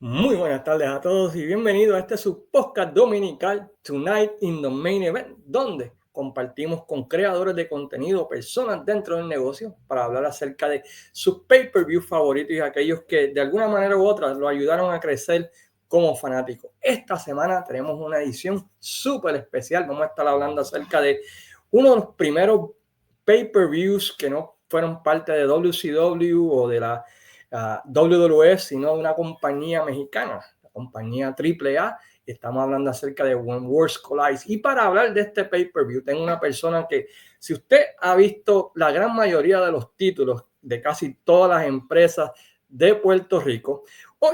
Muy buenas tardes a todos y bienvenidos a este su podcast dominical Tonight in the Main Event, donde compartimos con creadores de contenido, personas dentro del negocio, para hablar acerca de sus pay-per-view favoritos y aquellos que de alguna manera u otra lo ayudaron a crecer como fanáticos. Esta semana tenemos una edición súper especial. Vamos a estar hablando acerca de uno de los primeros pay-per-views que no fueron parte de WCW o de la WWE, sino de una compañía mexicana, la compañía AAA. Estamos hablando acerca de When Worlds Collide. Y para hablar de este pay-per-view, tengo una persona que, si usted ha visto la gran mayoría de los títulos de casi todas las empresas de Puerto Rico,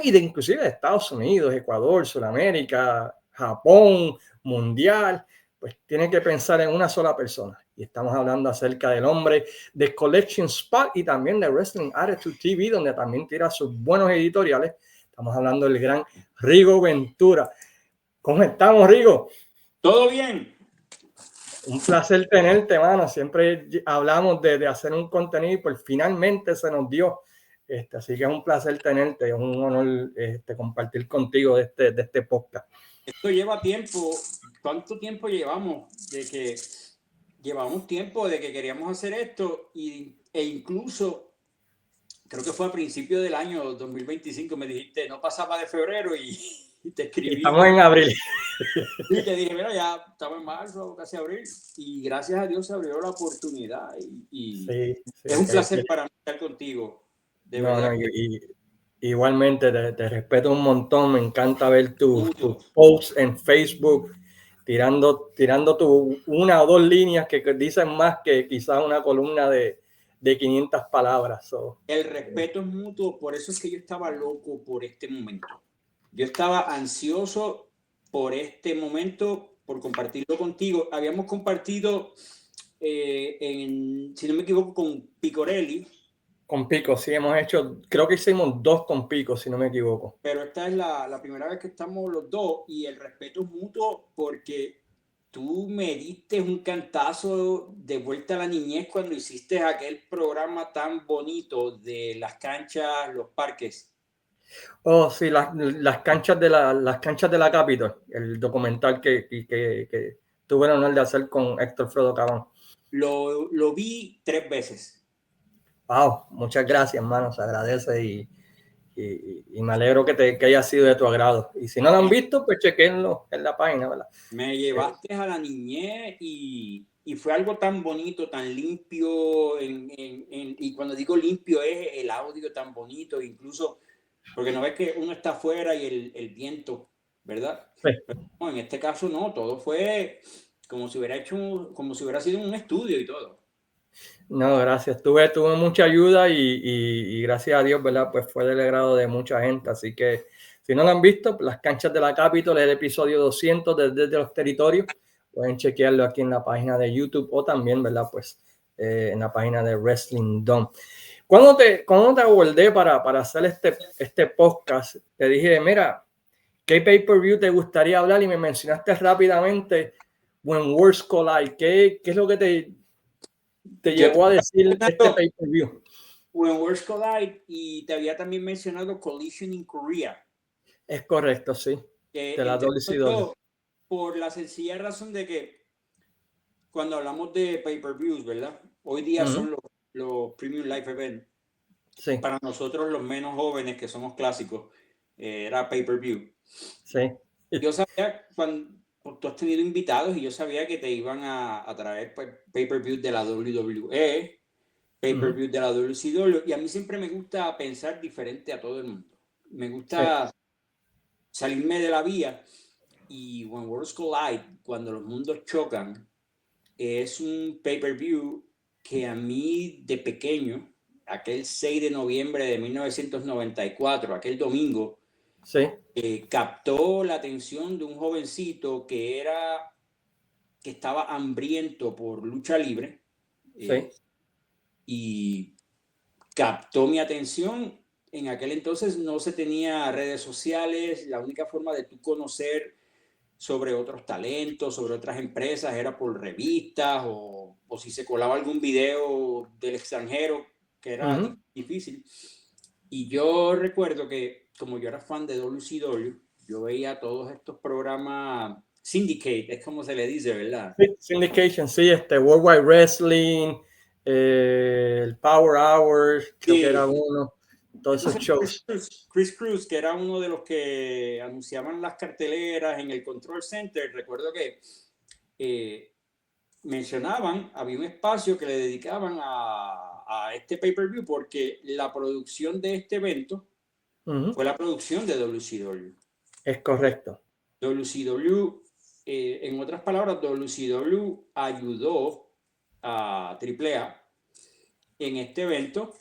y de inclusive de Estados Unidos, Ecuador, Sudamérica, Japón, Mundial, pues tiene que pensar en una sola persona. Y estamos hablando acerca del hombre de Collection Spot y también de Wrestling Attitude TV, donde también tira sus buenos editoriales. Estamos hablando del gran Rigo Ventura. ¿Cómo estamos, Rigo? ¿Todo bien? Un placer tenerte, mano. Siempre hablamos de hacer un contenido y pues finalmente se nos dio. Así que es un placer tenerte, es un honor compartir contigo de este podcast. Esto lleva tiempo. ¿Cuánto tiempo llevamos de que queríamos hacer esto? E incluso, creo que fue a principios del año 2025, me dijiste, no pasaba de febrero y te escribí. Y estamos en abril. Y te dije, mira, ya estamos en marzo, casi abril. Y gracias a Dios se abrió la oportunidad. Sí, es un placer para mí estar contigo. De verdad. Igualmente te respeto un montón, me encanta ver tus posts en Facebook tirando una o dos líneas que dicen más que quizás una columna de 500 palabras. El respeto es mutuo, por eso es que yo estaba loco por este momento. Yo estaba ansioso por este momento, por compartirlo contigo. Habíamos compartido, si no me equivoco, con Picorelli. Con Pico, sí, hemos hecho, creo que hicimos 2 con Pico, si no me equivoco. Pero esta es la primera vez que estamos los dos y el respeto es mutuo porque tú me diste un cantazo de vuelta a la niñez cuando hiciste aquel programa tan bonito de las canchas, los parques. Oh, sí, las canchas las canchas de la Capitol, el documental que tuve el honor de hacer con Héctor Frodo Cabán. Lo vi 3 veces. Wow, muchas gracias, hermano, se agradece y me alegro que haya sido de tu agrado. Y si no lo han visto, pues chequenlo en la página, ¿verdad? Me llevaste a la niñez y fue algo tan bonito, tan limpio, y cuando digo limpio es el audio tan bonito, incluso porque no ves que uno está afuera y el viento, ¿verdad? Sí. Pero no, en este caso no, todo fue como si hubiera sido un estudio y todo. No, gracias. Tuve mucha ayuda y gracias a Dios, ¿verdad? Pues fue del agrado de mucha gente. Así que si no lo han visto, las canchas de la Capitol es el episodio 200 desde los territorios. Pueden chequearlo aquí en la página de YouTube o también, ¿verdad? Pues en la página de Wrestling Dome. Cuando te abordé para hacer este podcast, te dije, mira, ¿qué pay-per-view te gustaría hablar? Y me mencionaste rápidamente When Worlds Collide. ¿Qué es lo que te llevó a decir este pay-per-view? When Worlds Collide, y te había también mencionado Collision in Korea. Es correcto, sí. De la WCW. Por la sencilla razón de que cuando hablamos de pay-per-views, ¿verdad? Hoy día son los Premium Live Event. Sí. Para nosotros los menos jóvenes que somos clásicos, era pay-per-view. Sí. Yo sabía cuando tú has tenido invitados y yo sabía que te iban a traer pues, pay-per-view de la WWE, pay-per-view de la WCW, y a mí siempre me gusta pensar diferente a todo el mundo. Me gusta salirme de la vía, y When Worlds Collide, cuando los mundos chocan, es un pay-per-view que a mí de pequeño, aquel 6 de noviembre de 1994, aquel domingo, captó la atención de un jovencito que estaba hambriento por lucha libre, y captó mi atención. En aquel entonces no se tenía redes sociales, la única forma de tú conocer sobre otros talentos, sobre otras empresas, era por revistas o si se colaba algún video del extranjero, que era difícil. Y yo recuerdo que como yo era fan de WCW, yo veía todos estos programas Syndicate, es como se le dice, ¿verdad? Syndication, sí, Worldwide Wrestling, el Power Hour, creo que era uno, todos esos shows. Chris Cruz, que era uno de los que anunciaban las carteleras en el Control Center, recuerdo que mencionaban, había un espacio que le dedicaban a este pay-per-view porque la producción de este evento fue la producción de WCW. Es correcto. WCW, en otras palabras, WCW ayudó a AAA en este evento.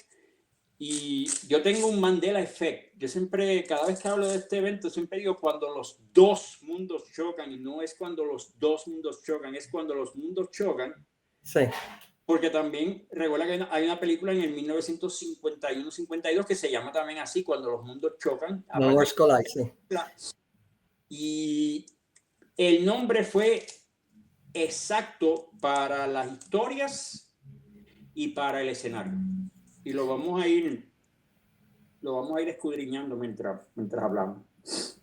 Y yo tengo un Mandela Effect. Yo siempre, cada vez que hablo de este evento, siempre digo cuando los dos mundos chocan, y no es cuando los dos mundos chocan, es cuando los mundos chocan. Sí. Porque también recuerda que hay una película en el 1951-52 que se llama también así, cuando los mundos chocan. No Worlds Collide, sí. Y el nombre fue exacto para las historias y para el escenario. Y lo vamos a ir escudriñando mientras hablamos.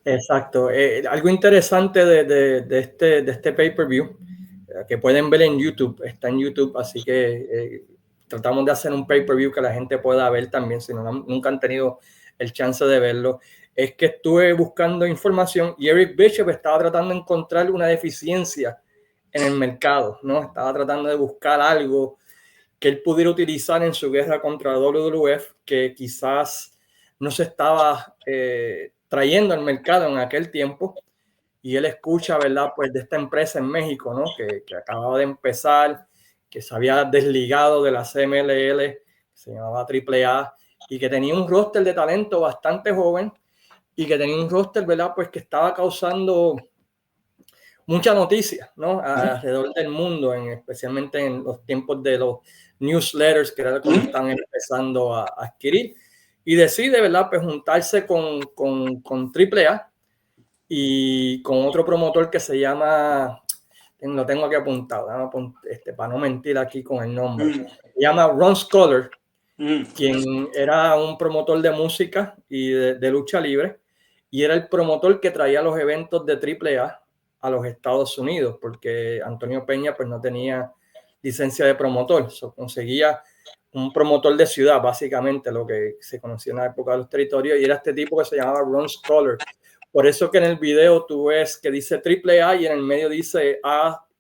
Exacto. Algo interesante de este pay-per-view que pueden ver en YouTube, está en YouTube, así que tratamos de hacer un pay-per-view que la gente pueda ver también, si no, nunca han tenido el chance de verlo. Es que estuve buscando información y Eric Bischoff estaba tratando de encontrar una deficiencia en el mercado, ¿no? Estaba tratando de buscar algo que él pudiera utilizar en su guerra contra WWF que quizás no se estaba trayendo al mercado en aquel tiempo. Y él escucha, ¿verdad? Pues de esta empresa en México, ¿no? Que acababa de empezar, que se había desligado de la CMLL, que se llamaba AAA, y que tenía un roster de talento bastante joven y que tenía un roster, ¿verdad? Pues que estaba causando mucha noticia, ¿no? Alrededor del mundo, especialmente en los tiempos de los newsletters, que era cuando están empezando a adquirir. Y decide, ¿verdad? Pues juntarse con AAA y con otro promotor que se llama, lo tengo aquí apuntado, para no mentir aquí con el nombre, se llama Ron Scholar, quien era un promotor de música y de lucha libre, y era el promotor que traía los eventos de AAA a los Estados Unidos, porque Antonio Peña pues no tenía licencia de promotor, conseguía un promotor de ciudad, básicamente lo que se conocía en la época de los territorios, y era este tipo que se llamaba Ron Scholar. Por eso que en el video tú ves que dice AAA y en el medio dice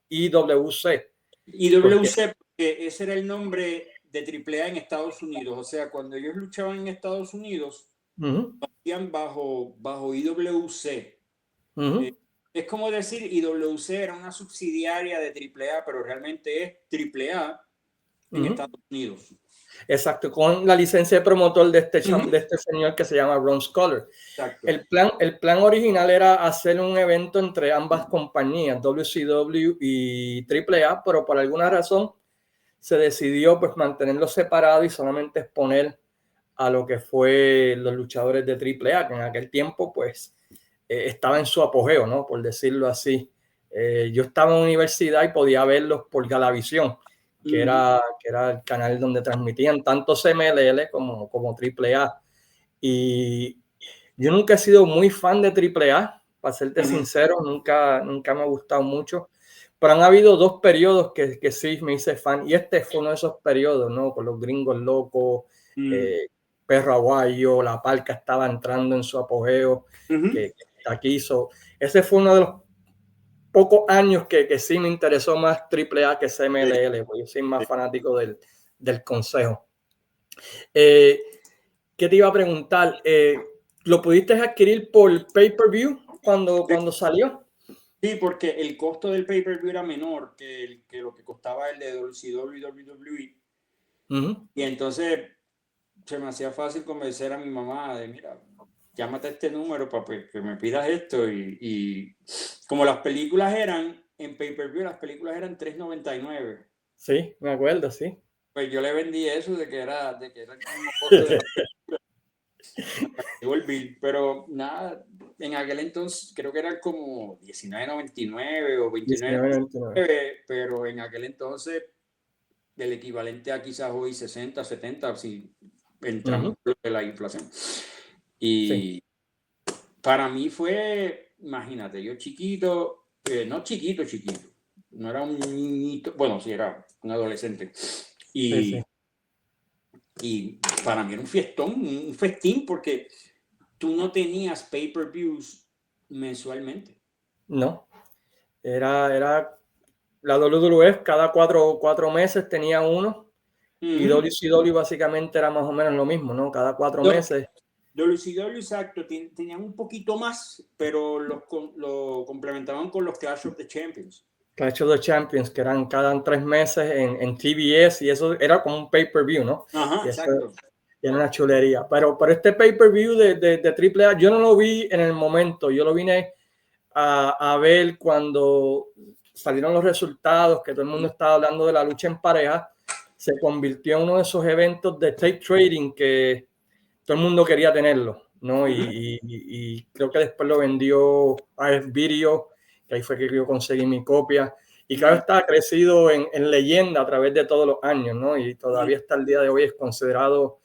IWC. IWC, porque ese era el nombre de AAA en Estados Unidos. O sea, cuando ellos luchaban en Estados Unidos, lo hacían bajo IWC. Es como decir, IWC era una subsidiaria de AAA, pero realmente es AAA en Estados Unidos. Exacto, con la licencia de promotor de este señor que se llama Ron Scholar. El plan original era hacer un evento entre ambas compañías, WCW y AAA, pero por alguna razón se decidió pues mantenerlos separados y solamente exponer a lo que fue los luchadores de AAA, que en aquel tiempo pues estaba en su apogeo, ¿no? Por decirlo así. Yo estaba en la universidad y podía verlos por Galavisión, que era el canal donde transmitían tanto CMLL como AAA. Y yo nunca he sido muy fan de AAA, para serte sincero, nunca me ha gustado mucho. Pero han habido dos periodos que sí me hice fan, y este fue uno de esos periodos, ¿no? Con los Gringos Locos, Perro Aguayo, La Parca estaba entrando en su apogeo, que aquí hizo. Ese fue uno de los pocos años que sí me interesó más AAA que CMLL, porque yo soy más fanático del consejo. ¿Qué te iba a preguntar? ¿Lo pudiste adquirir por pay-per-view cuando salió? Sí, porque el costo del pay-per-view era menor que lo que costaba el de WCW y WWE. Y entonces se me hacía fácil convencer a mi mamá de, mira, llámate a este número para que me pidas esto. Y como las películas eran, en pay-per-view las películas eran $3.99. Sí, me acuerdo, sí. Pues yo le vendí eso de que era el mismo costo de la película. El bill, pero nada, en aquel entonces creo que eran como $19.99 o $29.99, pero en aquel entonces del equivalente a quizás hoy 60, 70, si entramos en la inflación. Y para mí fue, imagínate, yo chiquito, no chiquito, no era un niñito, bueno, sí era un adolescente. Y para mí era un fiestón, un festín, porque tú no tenías pay-per-views mensualmente. No, era la WWE cada cuatro meses tenía uno, y WCW básicamente era más o menos lo mismo, ¿no? Cada 4 meses. WCW, exacto, tenían un poquito más, pero lo complementaban con los Clash of the Champions. Clash of the Champions, que eran cada 3 meses en TBS, y eso era como un pay-per-view, ¿no? Ajá, y exacto. Era una chulería. Pero este pay-per-view de AAA, yo no lo vi en el momento, yo lo vine a ver cuando salieron los resultados, que todo el mundo estaba hablando de la lucha en pareja. Se convirtió en uno de esos eventos de tape trading que todo el mundo quería tenerlo, ¿no? Y creo que después lo vendió AF Video, que ahí fue que yo conseguí mi copia. Y claro, está crecido en leyenda a través de todos los años, ¿no? Y todavía hasta el día de hoy es considerado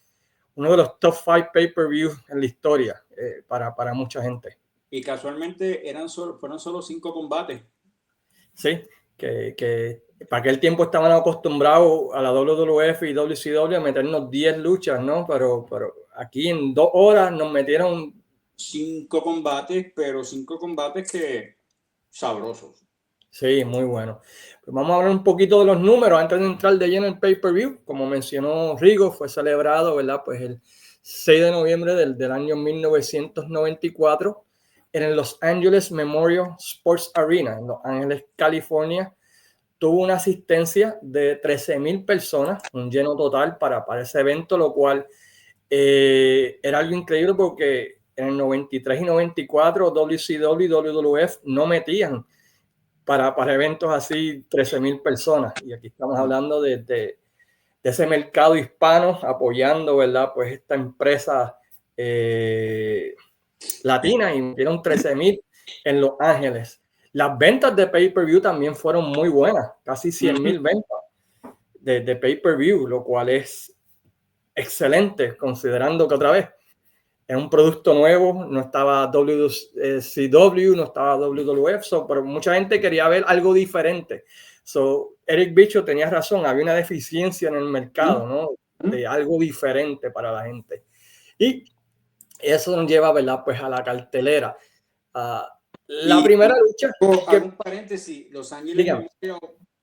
uno de los top 5 pay-per-views en la historia para mucha gente. Y casualmente fueron solo 5 combates. Sí, que para aquel tiempo estaban acostumbrados a la WWF y WCW a meternos 10 luchas, ¿no? Pero aquí en 2 horas nos metieron 5 combates, pero 5 combates que sabrosos. Sí, muy bueno. Pues vamos a hablar un poquito de los números antes de entrar de lleno en el pay-per-view. Como mencionó Rigo, fue celebrado, ¿verdad? Pues el 6 de noviembre del año 1994 en el Los Angeles Memorial Sports Arena, en Los Ángeles, California. Tuvo una asistencia de 13,000 personas, un lleno total para ese evento, lo cual era algo increíble porque en el 93 y 94 WCW y WWF no metían para eventos así 13,000 personas. Y aquí estamos hablando de ese mercado hispano apoyando, ¿verdad? Pues esta empresa latina, y metieron 13,000 en Los Ángeles. Las ventas de pay-per-view también fueron muy buenas, casi 100,000 ventas de pay-per-view, lo cual es excelente, considerando que otra vez era un producto nuevo, no estaba WCW, no estaba WWF, pero mucha gente quería ver algo diferente. Eric Bicho tenía razón, había una deficiencia en el mercado, ¿no? De algo diferente para la gente. Y eso nos lleva, ¿verdad? Pues a la cartelera. La primera lucha. Hago un paréntesis, Los Ángeles Memorial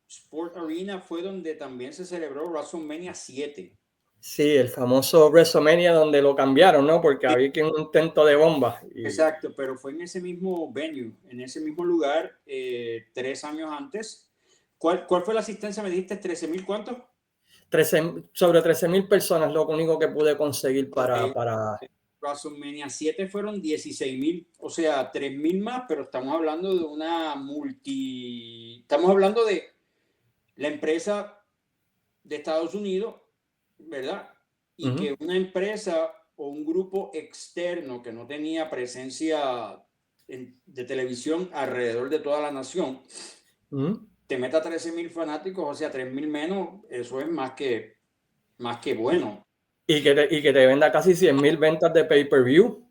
Sport Arena fue donde también se celebró WrestleMania 7. Sí, el famoso WrestleMania donde lo cambiaron, ¿no? Porque había que un intento de bomba. Exacto, pero fue en ese mismo venue, en ese mismo lugar, 3 años antes. ¿Cuál fue la asistencia? ¿Me dijiste 13,000 cuánto? Sobre 13,000 personas, lo único que pude conseguir para WrestleMania 7 fueron 16,000, o sea, 3,000 más, pero estamos hablando de estamos hablando de la empresa de Estados Unidos, ¿verdad? Y que una empresa o un grupo externo que no tenía presencia de televisión alrededor de toda la nación, te meta 13,000 fanáticos, o sea, 3,000 menos, eso es más que bueno. Y que te venda casi 100,000 ventas de pay-per-view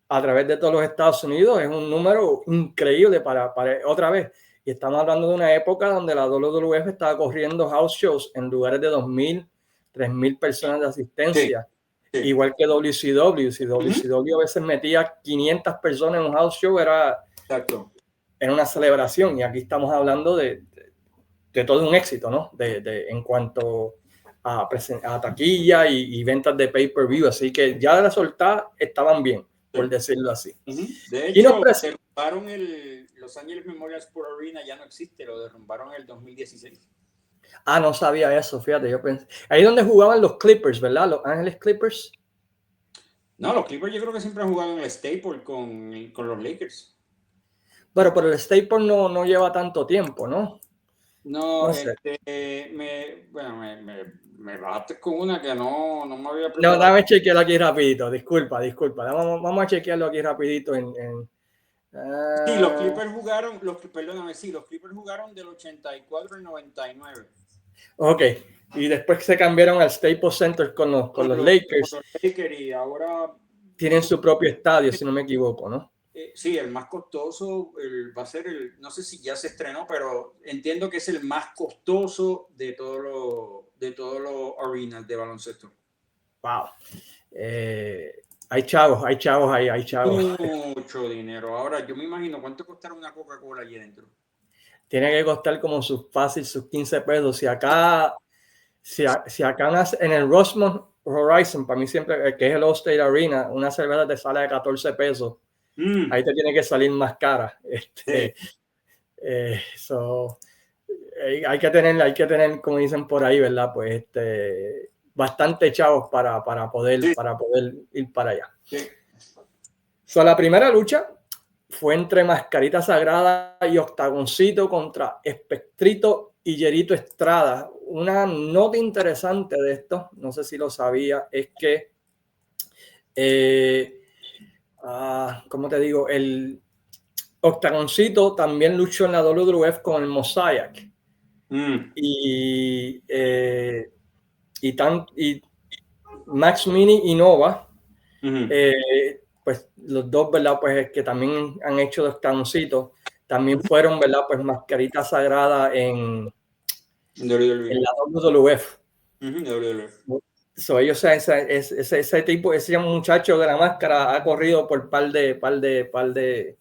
a través de todos los Estados Unidos es un número increíble para otra vez. Y estamos hablando de una época donde la WWF estaba corriendo house shows en lugares de 2,000, 3,000 personas de asistencia. Sí. Igual que WCW. Si WCW a veces metía 500 personas en un house show, era una celebración. Y aquí estamos hablando de todo un éxito, ¿no? En cuanto a taquilla y ventas de pay-per-view. Así que ya de la soltada estaban bien, por decirlo así. De hecho, derrumbaron Los Ángeles Memorial Sport Arena, ya no existe, lo derrumbaron en el 2016. No sabía eso, fíjate, yo pensé. Ahí donde jugaban los Clippers, ¿verdad? Los Ángeles Clippers. No, los Clippers yo creo que siempre han jugado en el Staples con los Lakers. Pero el Staples no lleva tanto tiempo, ¿no? No sé. Me bajaste con una que no me había preparado. No, dame chequearlo aquí rapidito, disculpa. Vamos a chequearlo aquí rapidito Sí, los Clippers jugaron, los Clippers jugaron del 84 al 99. Ok, y después se cambiaron al Staples Center con los Lakers. Con los Lakers, y ahora tienen su propio estadio, si no me equivoco, ¿no? sí, el más costoso va a ser no sé si ya se estrenó, pero entiendo que es el más costoso de todos los arenas de baloncesto. Wow. Hay chavos, hay chavos. Mucho dinero. Ahora, yo me imagino cuánto costará una Coca-Cola allí dentro. Tiene que costar como sus 15 pesos. Si acá en el Rosemont Horizon, para mí siempre, que es el All-State Arena, una cerveza te sale de 14 pesos. Ahí te tiene que salir más cara. Sí. So, hay que tener, como dicen por ahí, ¿verdad? Pues bastante chavos para poder Sí. ir para allá. Sí. So, la primera lucha fue entre Mascarita Sagrada y Octagoncito contra Espectrito y Yerito Estrada. Una nota interesante de esto, no sé si lo sabía, es que, ¿cómo te digo? El Octagoncito también luchó en la WWF con el Mosaic. Y Max Mini y Nova, pues los dos, ¿verdad? Pues es que también han hecho de Octagoncito, también fueron, ¿verdad? Pues Mascarita Sagrada en la WWF. So, ellos, ese tipo, ese muchacho de la máscara ha corrido por par de.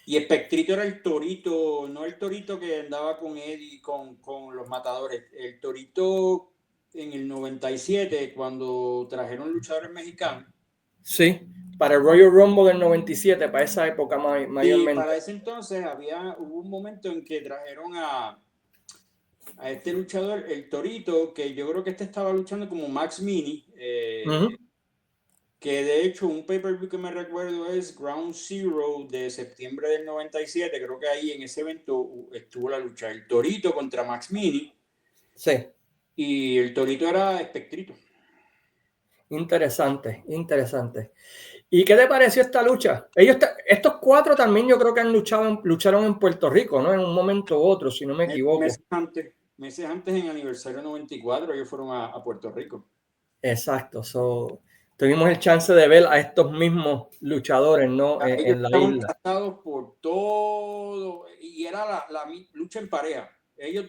Y Espectrito era el torito, no el torito que andaba con Eddie, con los matadores. El torito en el 97, cuando trajeron luchadores mexicanos. Sí, para el Royal Rumble del 97, para esa época mayormente. Y para ese entonces hubo un momento en que trajeron a este luchador, el Torito, que yo creo que estaba luchando como Max Mini, que de hecho un pay-per-view que me recuerdo es Ground Zero de septiembre del 97, creo que ahí en ese evento estuvo la lucha, el Torito contra Max Mini. Sí. Y el Torito era Espectrito. Interesante. ¿Y qué te pareció esta lucha? Estos cuatro también yo creo que lucharon en Puerto Rico, ¿no? En un momento u otro, si no me equivoco. Meses antes en aniversario 94, ellos fueron a Puerto Rico. Exacto. Tuvimos el chance de ver a estos mismos luchadores, ¿no? En la isla. Pasados por todo, y era la lucha en pareja. Ellos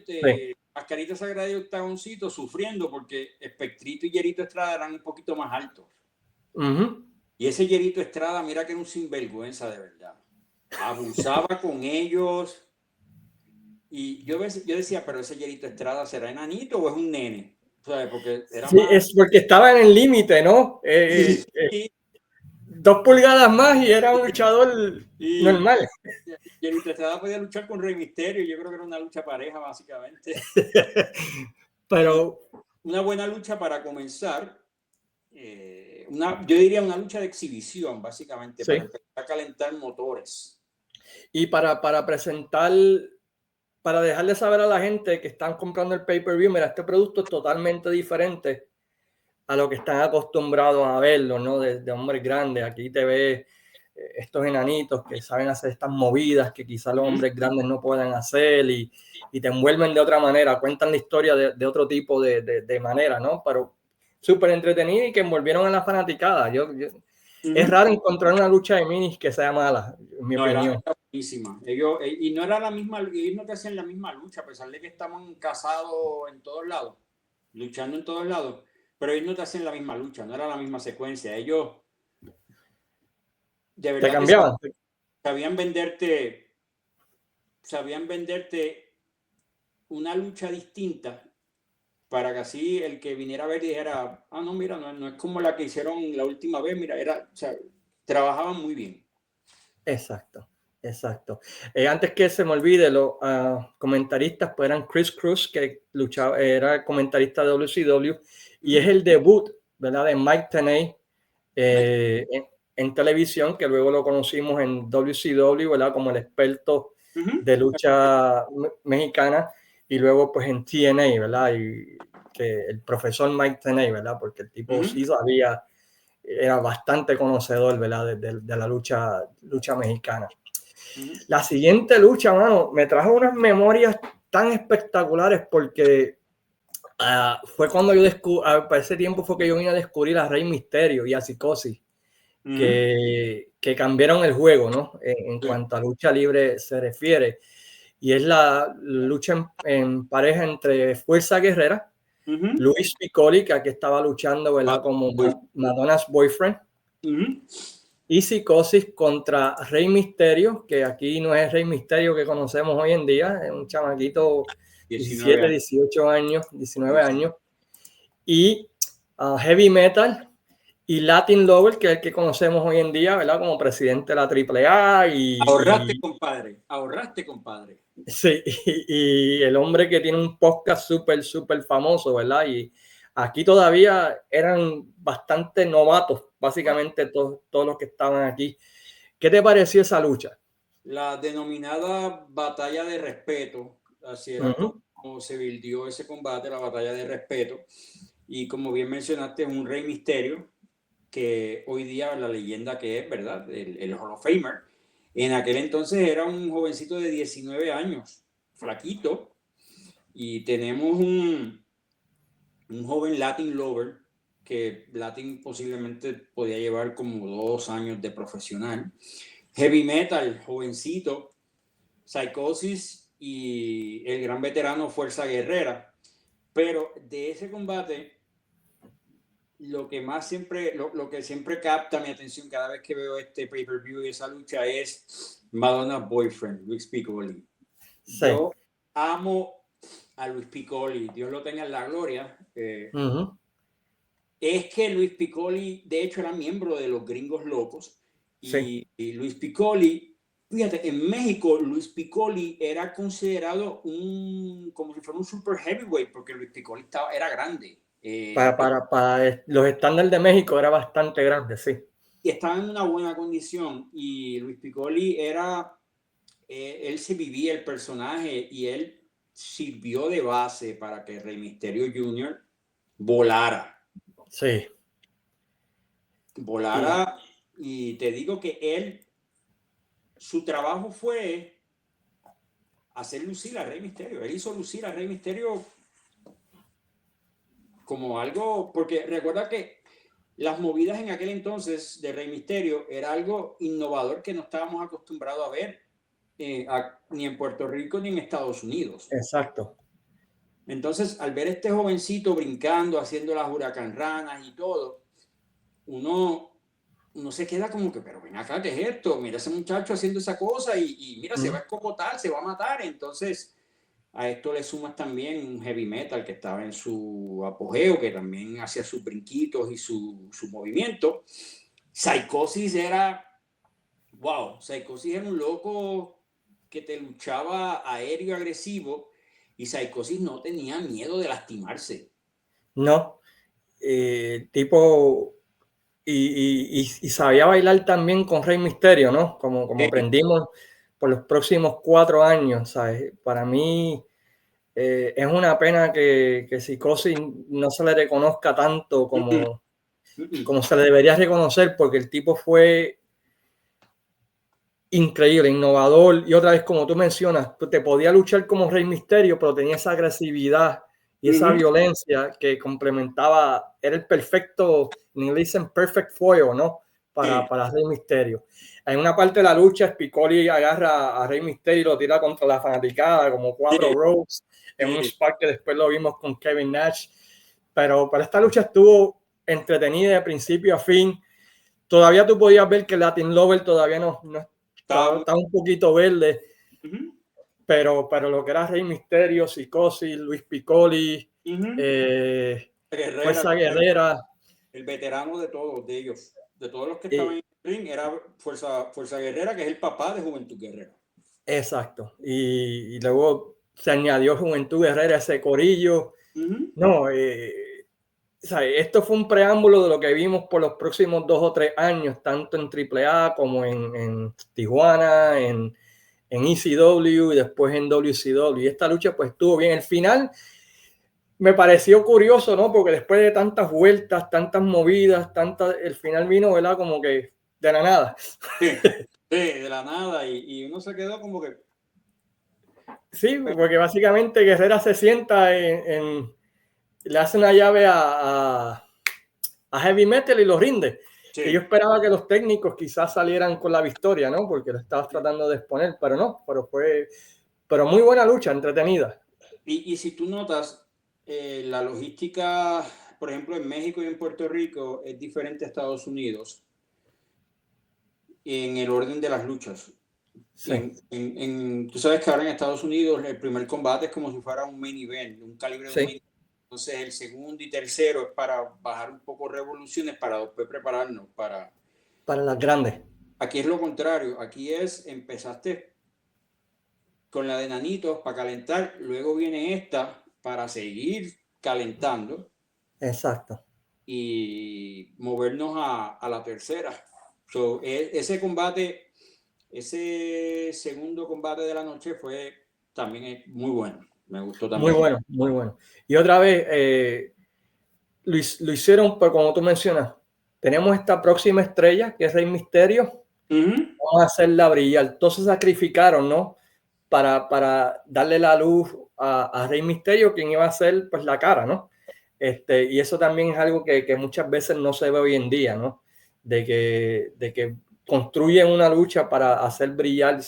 Mascarita Sagrada y Octagoncito sufriendo porque Espectrito y Yerito Estrada eran un poquito más altos. Y ese Yerito Estrada, mira que era un sinvergüenza de verdad. Abusaba con ellos. Y yo decía, pero ese Yerito Estrada, ¿será enanito o es un nene? ¿Sabes? Porque era sí, es porque estaba en el límite, ¿no? 2 pulgadas más y era un luchador normal. Yerito Estrada podía luchar con Rey Misterio. Yo creo que era una lucha pareja, básicamente. Pero una buena lucha para comenzar. Yo diría una lucha de exhibición, básicamente, sí. para empezar a calentar motores. Y para presentar, para dejarle saber a la gente que están comprando el pay-per-view, mira, este producto es totalmente diferente a lo que están acostumbrados a verlo, ¿no? De hombres grandes. Aquí te ves estos enanitos que saben hacer estas movidas que quizás los hombres grandes no pueden hacer y te envuelven de otra manera, cuentan la historia de otro tipo de manera, ¿no? Pero súper entretenida y que envolvieron a la fanaticada. Es raro encontrar una lucha de minis que sea mala, en mi opinión. Era buenísima. Y no era la misma, ellos no te hacían la misma lucha, a pesar de que estaban casados en todos lados, luchando en todos lados, pero ellos no te hacían la misma lucha, no era la misma secuencia. Ellos de verdad te cambiaban. Sabían venderte una lucha distinta para que así el que viniera a ver dijera, no, mira, no es como la que hicieron la última vez, mira, trabajaban muy bien. Exacto. Antes que se me olvide, los comentaristas pues eran Chris Cruz, que era comentarista de WCW, y es el debut, ¿verdad?, de Mike Tenay en televisión, que luego lo conocimos en WCW, ¿verdad?, como el experto de lucha mexicana, y luego pues en TNA, ¿verdad?, y que el profesor Mike Tenay, ¿verdad?, porque el tipo sí sabía, era bastante conocedor, ¿verdad?, de la lucha mexicana. La siguiente lucha, mano, me trajo unas memorias tan espectaculares porque fue cuando yo para ese tiempo fue que yo vine a descubrir a Rey Misterio y a Psicosis, que que cambiaron el juego, ¿no? En cuanto a lucha libre se refiere. Y es la lucha en pareja entre Fuerza Guerrera, Luis Piccoli, que aquí estaba luchando, ¿verdad? Como Madonna's boyfriend. Y Psicosis contra Rey Misterio, que aquí no es Rey Misterio que conocemos hoy en día, es un chamaquito 17, 18 años, 19 años. Y Heavy Metal y Latin Lover, que es el que conocemos hoy en día, ¿verdad? Como presidente de la AAA. Ahorraste, compadre. Sí, y el hombre que tiene un podcast súper famoso, ¿verdad? Y aquí todavía eran bastante novatos, básicamente todos los que estaban aquí. ¿Qué te pareció esa lucha? La denominada batalla de respeto, así era como se buildió ese combate, la batalla de respeto. Y como bien mencionaste, es un Rey Misterio, que hoy día la leyenda que es, ¿verdad? El Hall of Famer. En aquel entonces era un jovencito de 19 años, flaquito. Y tenemos un joven Latin Lover, que Latin posiblemente podía llevar como 2 años de profesional. Heavy Metal, jovencito. Psicosis y el gran veterano Fuerza Guerrera. Pero de ese combate, lo que siempre capta mi atención cada vez que veo este pay-per-view y esa lucha es Madonna's boyfriend, Luis Piccoli. Sí. Yo amo a Luis Piccoli, Dios lo tenga en la gloria. Es que Luis Piccoli, de hecho, era miembro de los Gringos Locos. Y Luis Piccoli, fíjate, en México Luis Piccoli era considerado como si fuera un super heavyweight, porque Luis Piccoli era grande. Para los estándares de México era bastante grande, sí. Y estaba en una buena condición. Y Luis Piccoli él se vivía el personaje y él sirvió de base para que Rey Misterio Jr. volara. Sí. Volara. Y te digo que su trabajo fue hacer lucir a Rey Misterio. Él hizo lucir a Rey Misterio como algo, porque recuerda que las movidas en aquel entonces de Rey Misterio era algo innovador que no estábamos acostumbrados a ver ni en Puerto Rico ni en Estados Unidos. Exacto. Entonces, al ver este jovencito brincando, haciendo las huracanranas y todo, uno se queda como que, pero ven acá, ¿qué es esto? Mira ese muchacho haciendo esa cosa y mira, se va a escocotar, se va a matar. Entonces, a esto le sumas también un Heavy Metal que estaba en su apogeo, que también hacía sus brinquitos y su movimiento. Psicosis era un loco que te luchaba aéreo agresivo y Psicosis no tenía miedo de lastimarse. No, tipo... Y sabía bailar también con Rey Misterio, ¿no? Como aprendimos por los próximos 4 años, ¿sabes? Para mí es una pena que Psicosis no se le reconozca tanto como se le debería reconocer, porque el tipo fue increíble, innovador, y otra vez, como tú mencionas, te podía luchar como Rey Misterio, pero tenía esa agresividad y esa violencia que complementaba, era el perfecto, en inglés dicen perfect foil, ¿no? Para Rey Misterio. En una parte de la lucha, Piccoli agarra a Rey Misterio y lo tira contra la fanaticada, como 4 ropes, en un spot que después lo vimos con Kevin Nash. Pero esta lucha estuvo entretenida de principio a fin. Todavía tú podías ver que Latin Lover todavía no estaba un poquito verde. Pero lo que era Rey Misterio, Psicosis, Luis Piccoli, Fuerza Guerrera. El veterano de todos ellos, de todos los que estaban en el ring, era Fuerza Guerrera, que es el papá de Juventud Guerrera. Exacto. Y luego se añadió Juventud Guerrera, ese corillo. No, esto fue un preámbulo de lo que vimos por los próximos 2 o 3 años, tanto en AAA como en Tijuana, en ECW y después en WCW. Y esta lucha pues estuvo bien. El final me pareció curioso, ¿no? Porque después de tantas vueltas, tantas movidas, el final vino, ¿verdad? Como que de la nada. Sí, de la nada. Y uno se quedó como que... Sí, porque básicamente Guerrera se sienta le hace una llave a Heavy Metal y lo rinde. Sí. Que yo esperaba que los técnicos quizás salieran con la victoria, ¿no? Porque lo estabas tratando de exponer, pero no, pero muy buena lucha, entretenida. Y si tú notas, la logística, por ejemplo, en México y en Puerto Rico es diferente a Estados Unidos en el orden de las luchas. Sí. Tú sabes que ahora en Estados Unidos el primer combate es como si fuera un main event, un calibre de un Sí. main event. Entonces el segundo y tercero es para bajar un poco revoluciones para después prepararnos para... Para las grandes. Aquí es lo contrario, aquí empezaste con la de nanitos para calentar, luego viene esta para seguir calentando Exacto. y movernos a la tercera. So, ese combate, ese segundo combate de la noche fue también muy bueno. Me gustó Muy también. bueno, muy bueno. Y otra vez, lo hicieron, pero como tú mencionas, tenemos esta próxima estrella, que es Rey Misterio. Vamos a hacerla brillar. Todos se sacrificaron, ¿no? Para darle la luz a Rey Misterio, quien iba a ser pues la cara, ¿no? Y eso también es algo que muchas veces no se ve hoy en día, ¿no? De que construyen una lucha para hacer brillar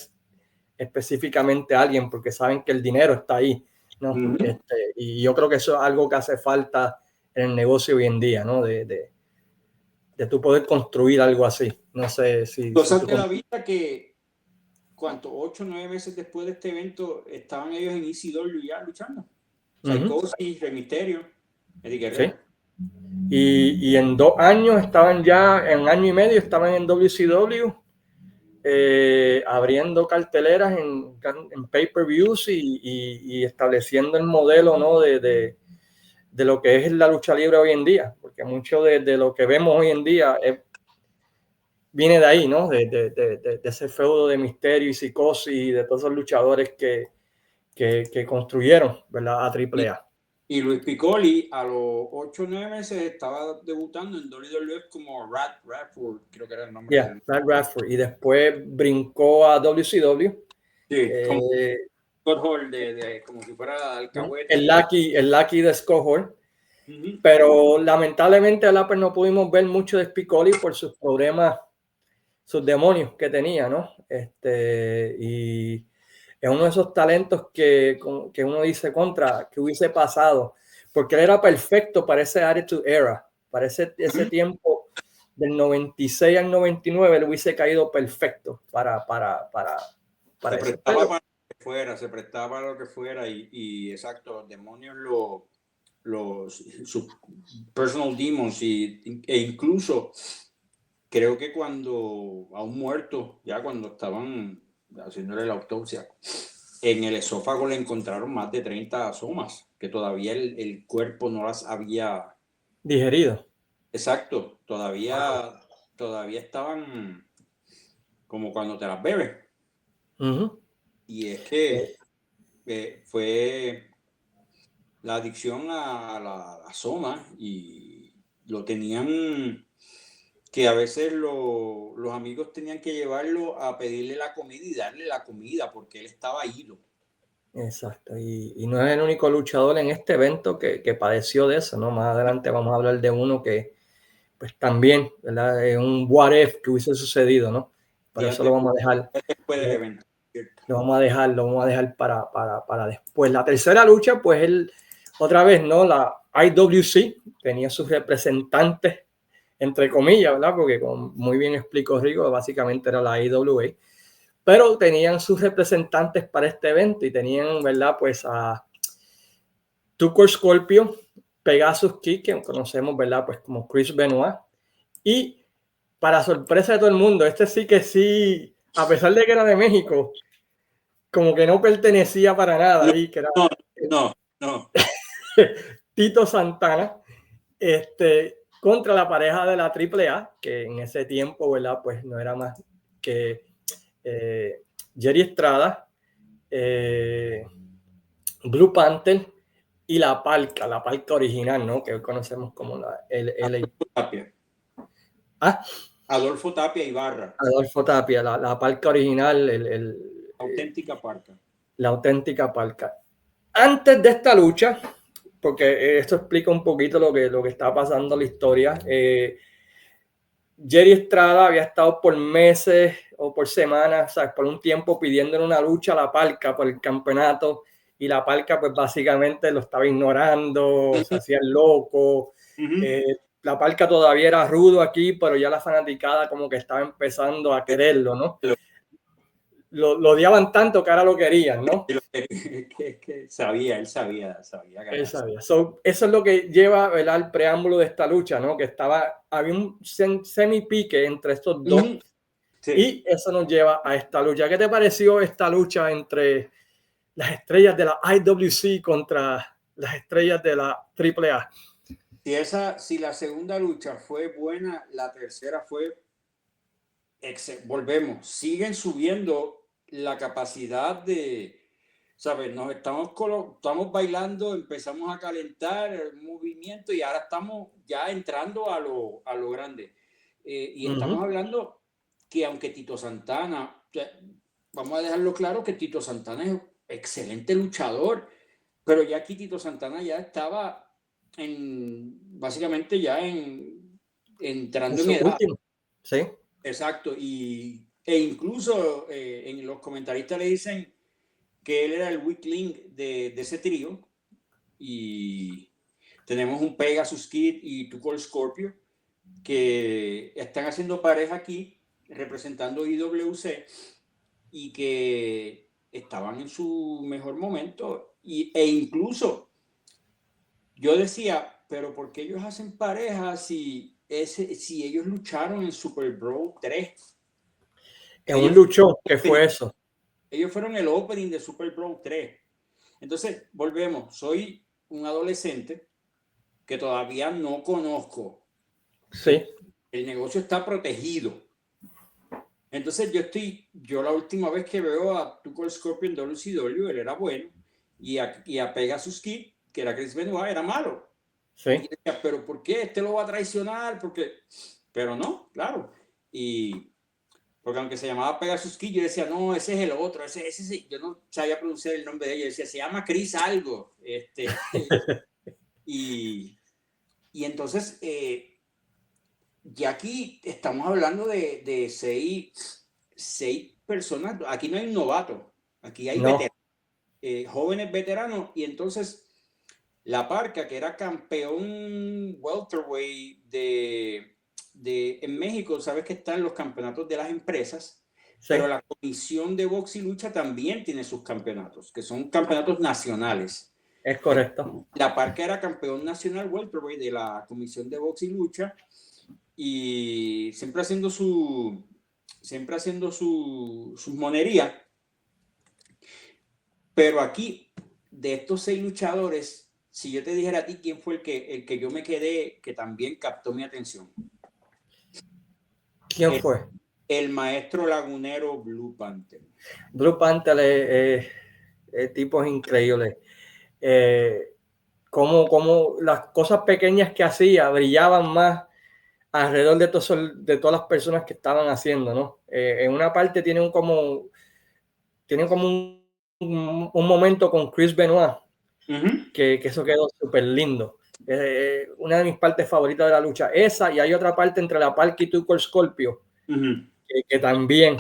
específicamente a alguien porque saben que el dinero está ahí, ¿no? Y yo creo que eso es algo que hace falta en el negocio hoy en día, ¿no? De tú poder construir algo así. No sé si Cosas tú... de la vida que, ¿cuánto? 8 o 9 meses después de este evento, estaban ellos en ECW ya luchando. Psychosis, Rey Misterio, Eddie Guerrero. Sí. Y en 2 años estaban ya, en 1 año y medio estaban en WCW, abriendo carteleras en pay-per-views y estableciendo el modelo, ¿no? de lo que es la lucha libre hoy en día, porque mucho de lo que vemos hoy en día viene de ahí, ¿no? De ese feudo de Misterio y Psicosis y de todos esos luchadores que construyeron, ¿verdad? A AAA. Y Luis Piccoli a los 8 o 9 meses estaba debutando en WWE como Radford, creo que era el nombre. Yeah, Brad Radford. Y después brincó a WCW. Sí, como Scott Hall, como si fuera alcahuete. El Lucky de Scott Hall. Pero lamentablemente a Lapper no pudimos ver mucho de Spicoli por sus problemas, sus demonios que tenía, ¿no? Y es uno de esos talentos que uno dice contra, que hubiese pasado, porque él era perfecto para ese Attitude Era, para ese tiempo del 96 al 99, le hubiese caído perfecto para se eso. prestaba para lo que fuera, se prestaba para lo que fuera y exacto, los demonios, sus personal demons e incluso creo que cuando a un muerto, ya cuando estaban haciéndole la autopsia, en el esófago le encontraron más de 30 asomas, que todavía el cuerpo no las había digerido. Exacto, todavía estaban como cuando te las bebes. Y es que fue la adicción a la zona y lo tenían que a veces los amigos tenían que llevarlo a pedirle la comida y darle la comida porque él estaba ido. Exacto, y no es el único luchador en este evento que padeció de eso, ¿no? Más adelante vamos a hablar de uno que, pues también, ¿verdad? Es un what if que hubiese sucedido, ¿no? Pero eso lo vamos a dejar. Después del evento. Lo vamos a dejar para después. La tercera lucha, pues él, otra vez, ¿no? La IWC tenía sus representantes, entre comillas, ¿verdad? Porque como muy bien explicó Rico, básicamente era la IWA. Pero tenían sus representantes para este evento y tenían, ¿verdad? Pues a Tucker Scorpio, Pegasus Kid, que conocemos, ¿verdad? Pues como Chris Benoit. Y para sorpresa de todo el mundo, sí, a pesar de que era de México, como que no pertenecía para nada No, ahí, que era no. Tito Santana, contra la pareja de la AAA, que en ese tiempo, ¿verdad? Pues no era más que Jerry Estrada, Blue Panther y la Palca original, ¿no? Que hoy conocemos como la LA. Tapia. Ah, Adolfo Tapia Ibarra. Adolfo Tapia, la Palca original, Auténtica Parca. la auténtica Palca. Antes de esta lucha, porque esto explica un poquito lo que está pasando en la historia, Jerry Estrada había estado por meses o por semanas, ¿sabes? Por un tiempo pidiéndole una lucha a la Parca por el campeonato, y la Parca pues básicamente lo estaba ignorando, se hacía el loco. La Parca todavía era rudo aquí, pero ya la fanaticada como que estaba empezando a quererlo, ¿no? Lo odiaban tanto que ahora lo querían, ¿no? Que sabía, él sabía Él ganarse. sabía. So, eso es lo que lleva, ¿verdad?, al preámbulo de esta lucha, ¿no? Que había un semi-pique entre estos dos. Sí. Y eso nos lleva a esta lucha. ¿Qué te pareció esta lucha entre las estrellas de la IWC contra las estrellas de la AAA? Si la segunda lucha fue buena, la tercera fue volvemos, siguen subiendo la capacidad de, ¿sabes? Nos estamos bailando, empezamos a calentar el movimiento y ahora estamos ya entrando a lo grande. Y estamos hablando que aunque Tito Santana, vamos a dejarlo claro que Tito Santana es un excelente luchador, pero ya aquí Tito Santana ya estaba básicamente ya entrando en edad. Último. Sí. Exacto, e incluso en los comentaristas le dicen que él era el weak link de ese trío, y tenemos un Pegasus Kid y Tuco el Scorpio que están haciendo pareja aquí representando IWC y que estaban en su mejor momento, e incluso yo decía, pero ¿por qué ellos hacen pareja si ellos lucharon en Super Brawl 3? En un luchón, ¿qué fue eso? Ellos fueron el opening de Super Brawl 3. Entonces, volvemos. Soy un adolescente que todavía no conozco. Sí. El negocio está protegido. Entonces, yo la última vez que veo a Tuco el Scorpion en WCW, él era bueno. Y a Pegasus Kid, que era Chris Benoit, era malo. Sí. Y decía, pero ¿por qué? Este lo va a traicionar. Pero no, claro. Porque aunque se llamaba Pegasus Kid, yo decía, no, ese es el otro, ese, yo no sabía pronunciar el nombre de ella, decía, se llama Chris algo. Y entonces, ya aquí estamos hablando de seis personas, aquí no hay un novato, aquí hay jóvenes veteranos, y entonces la Parca, que era campeón welterweight en México, sabes que están los campeonatos de las empresas, sí, pero la Comisión de Box y Lucha también tiene sus campeonatos, que son campeonatos nacionales. Es correcto. La Parca era campeón nacional welterweight de la Comisión de Box y Lucha, y siempre haciendo sus monerías. Pero aquí, de estos 6 luchadores, si yo te dijera a ti quién fue el que yo me quedé, que también captó mi atención. ¿Quién fue? El maestro lagunero Blue Panther. Blue Panther es tipo increíble. Como las cosas pequeñas que hacía brillaban más alrededor de todas las personas que estaban haciendo, ¿no? En una parte tienen como un momento con Chris Benoit, que eso quedó súper lindo. Una de mis partes favoritas de la lucha, esa, y hay otra parte entre la Parca y Tuco el Scorpio, que también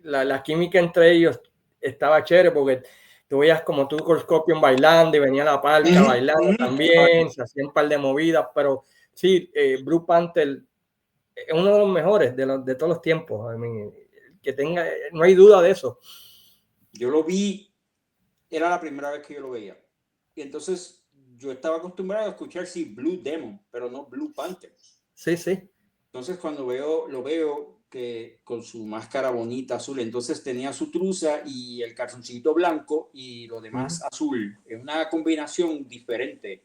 la química entre ellos estaba chévere, porque tú veías como Tuco el Scorpion bailando y venía la Parca bailando también, se hacían un par de movidas, pero sí, Blue Panther es uno de los mejores de todos los tiempos. I mean, no hay duda de eso. Yo lo vi, era la primera vez que yo lo veía. Y entonces yo estaba acostumbrado a escuchar sí Blue Demon, pero no Blue Panther. Sí, sí. Entonces cuando lo veo que con su máscara bonita azul, entonces tenía su truza y el calzoncito blanco y lo demás azul. Es una combinación diferente.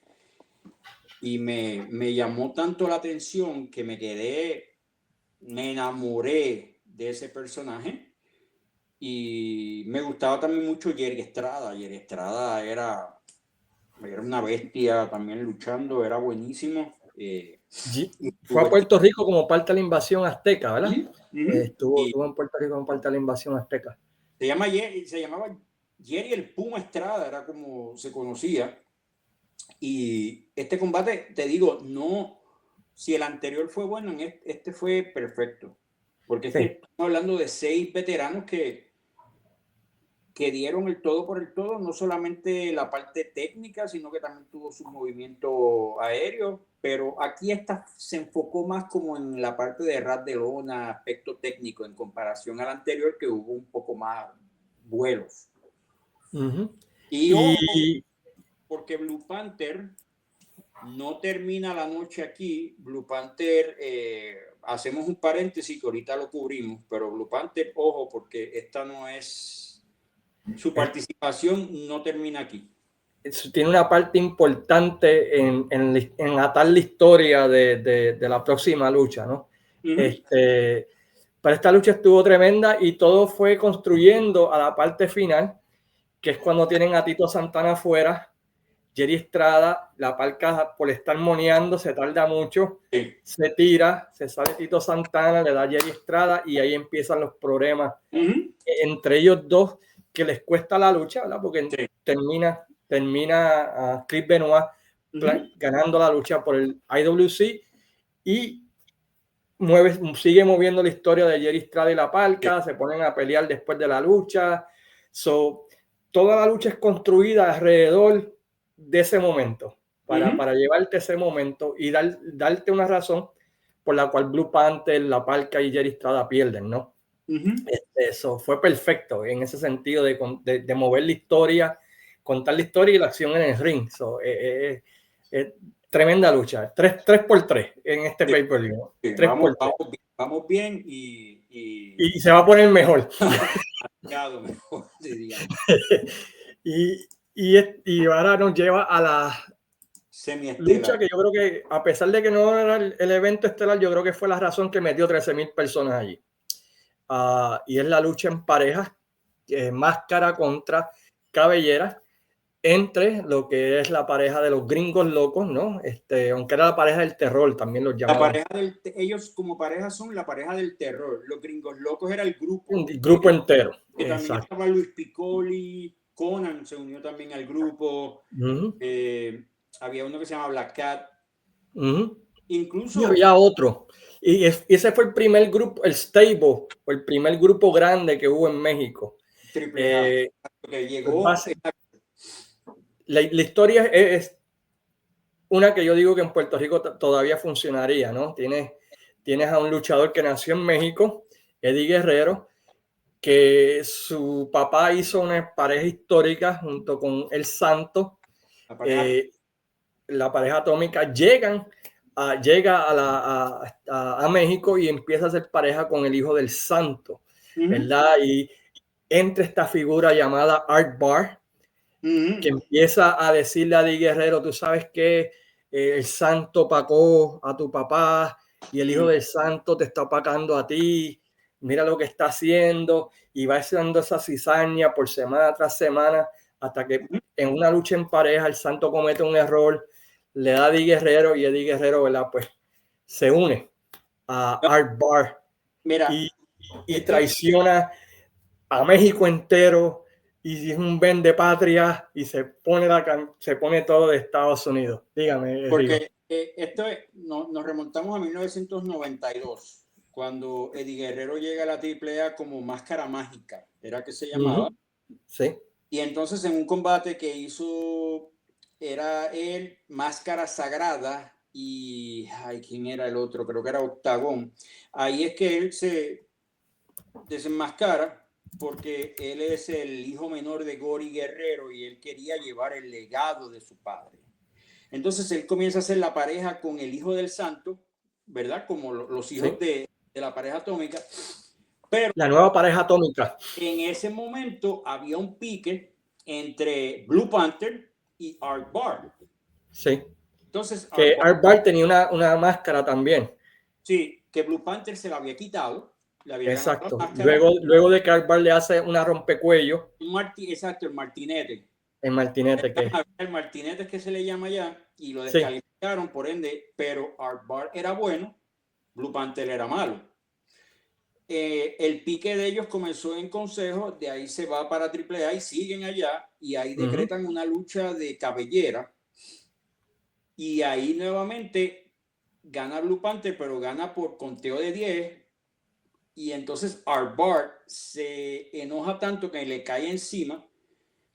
Y me llamó tanto la atención que me enamoré de ese personaje. Y me gustaba también mucho Jerry Estrada. Jerry Estrada era una bestia también luchando, era buenísimo. Fue a Puerto Rico como parte de la invasión azteca, ¿verdad? Estuvo en Puerto Rico como parte de la invasión azteca. Se llamaba Jerry el Puma Estrada, era como se conocía. Y este combate, te digo, no si el anterior fue bueno, este fue perfecto. Porque es Sí. que estamos hablando de 6 veteranos que dieron el todo por el todo, no solamente la parte técnica, sino que también tuvo su movimiento aéreo, pero aquí se enfocó más como en la parte de ras de lona, aspecto técnico, en comparación al anterior, que hubo un poco más vuelos. Y ojo, porque Blue Panther no termina la noche aquí. Blue Panther, hacemos un paréntesis que ahorita lo cubrimos, pero Blue Panther, ojo, porque esta no es... Su participación no termina aquí. Tiene una parte importante en atar la historia de la próxima lucha, ¿no? Para esta lucha estuvo tremenda y todo fue construyendo a la parte final, que es cuando tienen a Tito Santana afuera. Jerry Estrada, la palca por estar moneando se tarda mucho, se tira, se sale Tito Santana, le da a Jerry Estrada y ahí empiezan los problemas entre ellos dos, que les cuesta la lucha, ¿verdad? Porque termina a Chris Benoit ganando la lucha por el IWC y sigue moviendo la historia de Jerry Estrada y la palca, se ponen a pelear después de la lucha. Toda la lucha es construida alrededor de ese momento, para llevarte ese momento y darte una razón por la cual Blue Panther, la palca y Jerry Estrada pierden, ¿no? Eso fue perfecto en ese sentido de mover la historia, contar la historia y la acción en el ring. Tremenda lucha, 3x3 en este pay-per-view. Vamos bien y se va a poner mejor. y ahora nos lleva a la lucha que yo creo que, a pesar de que no era el evento estelar, yo creo que fue la razón que metió 13,000 personas allí. Y es la lucha en parejas, máscara contra cabellera, entre lo que es la pareja de los gringos locos, ¿no? Aunque era la pareja del terror, también los llamaban. Ellos como pareja son la pareja del terror. Los gringos locos era el grupo. El grupo entero. Que también estaba Luis Piccoli, Conan se unió también al grupo. Había uno que se llama Black Cat. Incluso... Y había otro. Y ese fue el primer grupo, el stable, o el primer grupo grande que hubo en México. Triple A. Que llegó... La historia es una que yo digo que en Puerto Rico todavía funcionaría, ¿no? Tienes a un luchador que nació en México, Eddie Guerrero, que su papá hizo una pareja histórica junto con El Santo, la pareja atómica, llega a México y empieza a hacer pareja con el hijo del Santo, ¿verdad? Y entre esta figura llamada Art Bar, que empieza a decirle a Eddie Guerrero, tú sabes que el Santo pacó a tu papá y el hijo del Santo te está pacando a ti, mira lo que está haciendo, y va haciendo esa cizaña por semana tras semana, hasta que en una lucha en pareja el Santo comete un error, le da a Eddie Guerrero y Eddie Guerrero, ¿verdad? Pues se une a Art Bar y traiciona a México entero y es un vende patria y se pone todo de Estados Unidos. Dígame. Porque nos remontamos a 1992, cuando Eddie Guerrero llega a la AAA como Máscara Mágica, era que se llamaba. Sí. Y entonces en un combate que hizo, era él, Máscara Sagrada, y ¿quién era el otro? Creo que era Octagón. Ahí es que él se desenmascara, porque él es el hijo menor de Gori Guerrero y él quería llevar el legado de su padre. Entonces él comienza a hacer la pareja con el hijo del Santo, ¿verdad? Como los hijos de la pareja atómica. Pero la nueva pareja atómica. En ese momento había un pique entre Blue Panther y Art Bar. Sí. Entonces, que Art Bar tenía una máscara también. Sí, que Blue Panther se la había quitado. Exacto. Luego de que Art Bar le hace una rompecuello. Exacto, el martinete. El martinete. El martinete es que se le llama ya, y lo descalificaron, por ende, pero Art Bar era bueno, Blue Panther era malo. El pique de ellos comenzó en Consejo, de ahí se va para AAA y siguen allá, y ahí decretan una lucha de cabellera, y ahí nuevamente gana Blue Panther, pero gana por conteo de 10. Y entonces Art Bart se enoja tanto que le cae encima,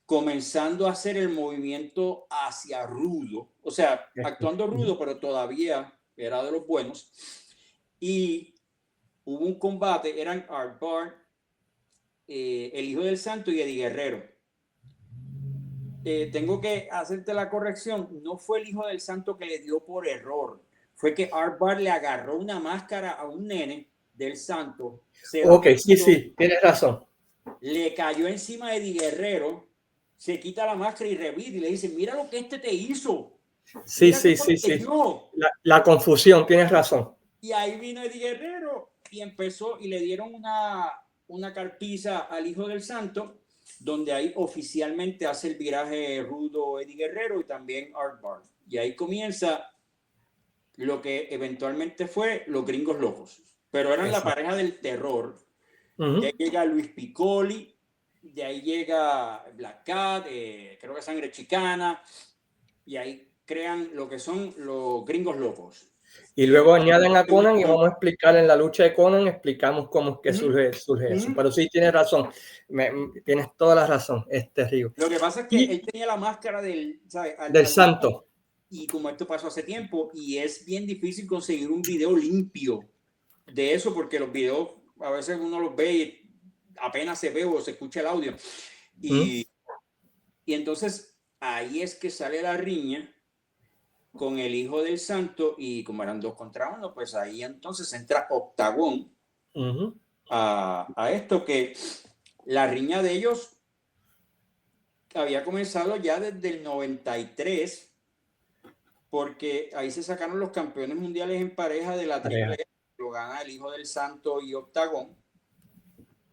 comenzando a hacer el movimiento hacia rudo. O sea, actuando rudo, pero todavía era de los buenos. Y hubo un combate, eran Art Bart, el Hijo del Santo y Eddie Guerrero. Tengo que hacerte la corrección, no fue el Hijo del Santo que le dio por error, fue que Art Bart le agarró una máscara a un nene del Santo. Ok, sí, tienes razón. Le cayó encima de Eddie Guerrero, se quita la máscara y revide y le dice, mira lo que este te hizo. Sí. La confusión, tienes razón. Y ahí vino Eddie Guerrero y empezó y le dieron una carpiza al Hijo del Santo, donde ahí oficialmente hace el viraje rudo Eddie Guerrero y también Art Bart. Y ahí comienza lo que eventualmente fue los Gringos Locos. Pero eran la pareja del terror. De ahí llega Luis Piccoli, de ahí llega Black Cat, creo que Sangre Chicana, y ahí crean lo que son los Gringos Locos. Y luego añaden a Conan y vamos a explicar en la lucha de Conan, explicamos cómo es que surge eso. Pero sí, tienes razón, tienes toda la razón, Río. Lo que pasa es que él tenía la máscara del Santo. Y como esto pasó hace tiempo, y es bien difícil conseguir un video limpio de eso, porque los videos a veces uno los ve y apenas se ve o se escucha el audio. Y entonces ahí es que sale la riña con el Hijo del Santo, y como eran 2 contra 1, pues ahí entonces entra Octagón a esto, que la riña de ellos había comenzado ya desde el 93, porque ahí se sacaron los campeones mundiales en pareja de la triple, lo gana el Hijo del Santo y Octagón,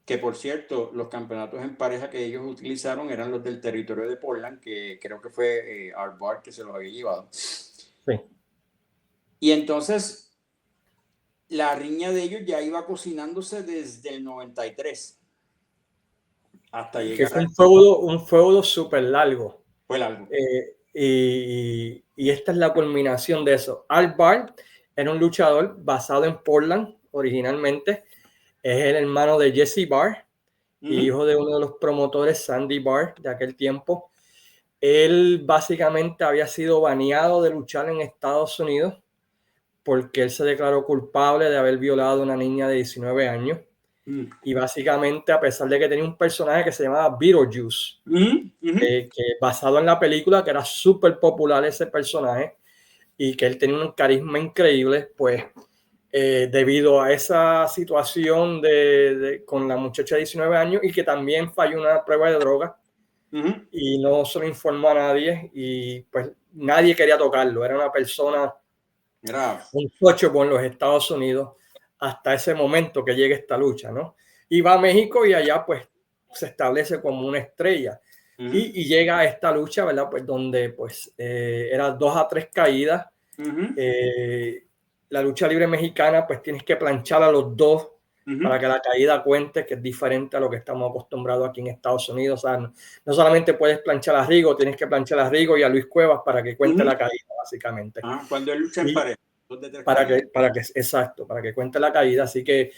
que por cierto, los campeonatos en pareja que ellos utilizaron eran los del territorio de Portland, que creo que fue Art Bart que se los había llevado. Sí. Y entonces la riña de ellos ya iba cocinándose desde el 93 hasta llegar. Que fue un feudo súper largo. Fue largo. Y esta es la culminación de eso. Art Bart era un luchador basado en Portland originalmente. Es el hermano de Jesse Bart, hijo de uno de los promotores, Sandy Bart, de aquel tiempo. Él básicamente había sido baneado de luchar en Estados Unidos porque él se declaró culpable de haber violado a una niña de 19 años. Y básicamente, a pesar de que tenía un personaje que se llamaba Beetlejuice, que basado en la película, que era súper popular ese personaje y que él tenía un carisma increíble, pues debido a esa situación con la muchacha de 19 años y que también falló una prueba de droga y no se lo informó a nadie, y pues nadie quería tocarlo. Era una persona, un coche en los Estados Unidos hasta ese momento que llega esta lucha, ¿no? Y va a México y allá pues se establece como una estrella. Y llega a esta lucha, ¿verdad? Pues donde pues era 2 a 3 caídas. La lucha libre mexicana pues tienes que planchar a los 2 para que la caída cuente, que es diferente a lo que estamos acostumbrados aquí en Estados Unidos. O sea, no solamente puedes planchar a Rigo, tienes que planchar a Rigo y a Luis Cuevas para que cuente la caída, básicamente. Cuando él lucha en pareja. Para que cuente la caída. Así que